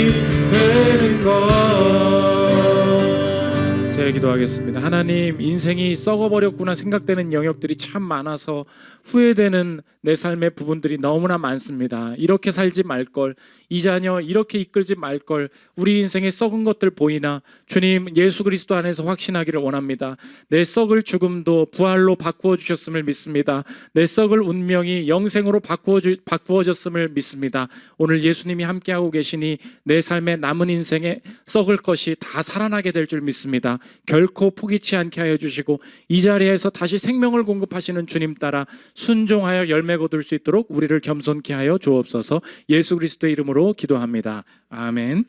되는 것. 제가 기도하겠습니다. 하나님, 인생이 썩어버렸구나 생각되는 영역들이 참 많아서 후회되는 내 삶의 부분들이 너무나 많습니다. 이렇게 살지 말걸, 이 자녀 이렇게 이끌지 말걸, 우리 인생에 썩은 것들 보이나 주님 예수 그리스도 안에서 확신하기를 원합니다. 내 썩을 죽음도 부활로 바꾸어 주셨음을 믿습니다. 내 썩을 운명이 영생으로 바꾸어졌음을 믿습니다. 오늘 예수님이 함께하고 계시니 내 삶의 남은 인생에 썩을 것이 다 살아나게 될 줄 믿습니다. 결코 포기치 않게 하여 주시고 이 자리에서 다시 생명을 공급하시는 주님 따라 순종하여 열매 거둘 수 있도록 우리를 겸손케 하여 주옵소서. 예수 그리스도의 이름으로 기도합니다. 아멘.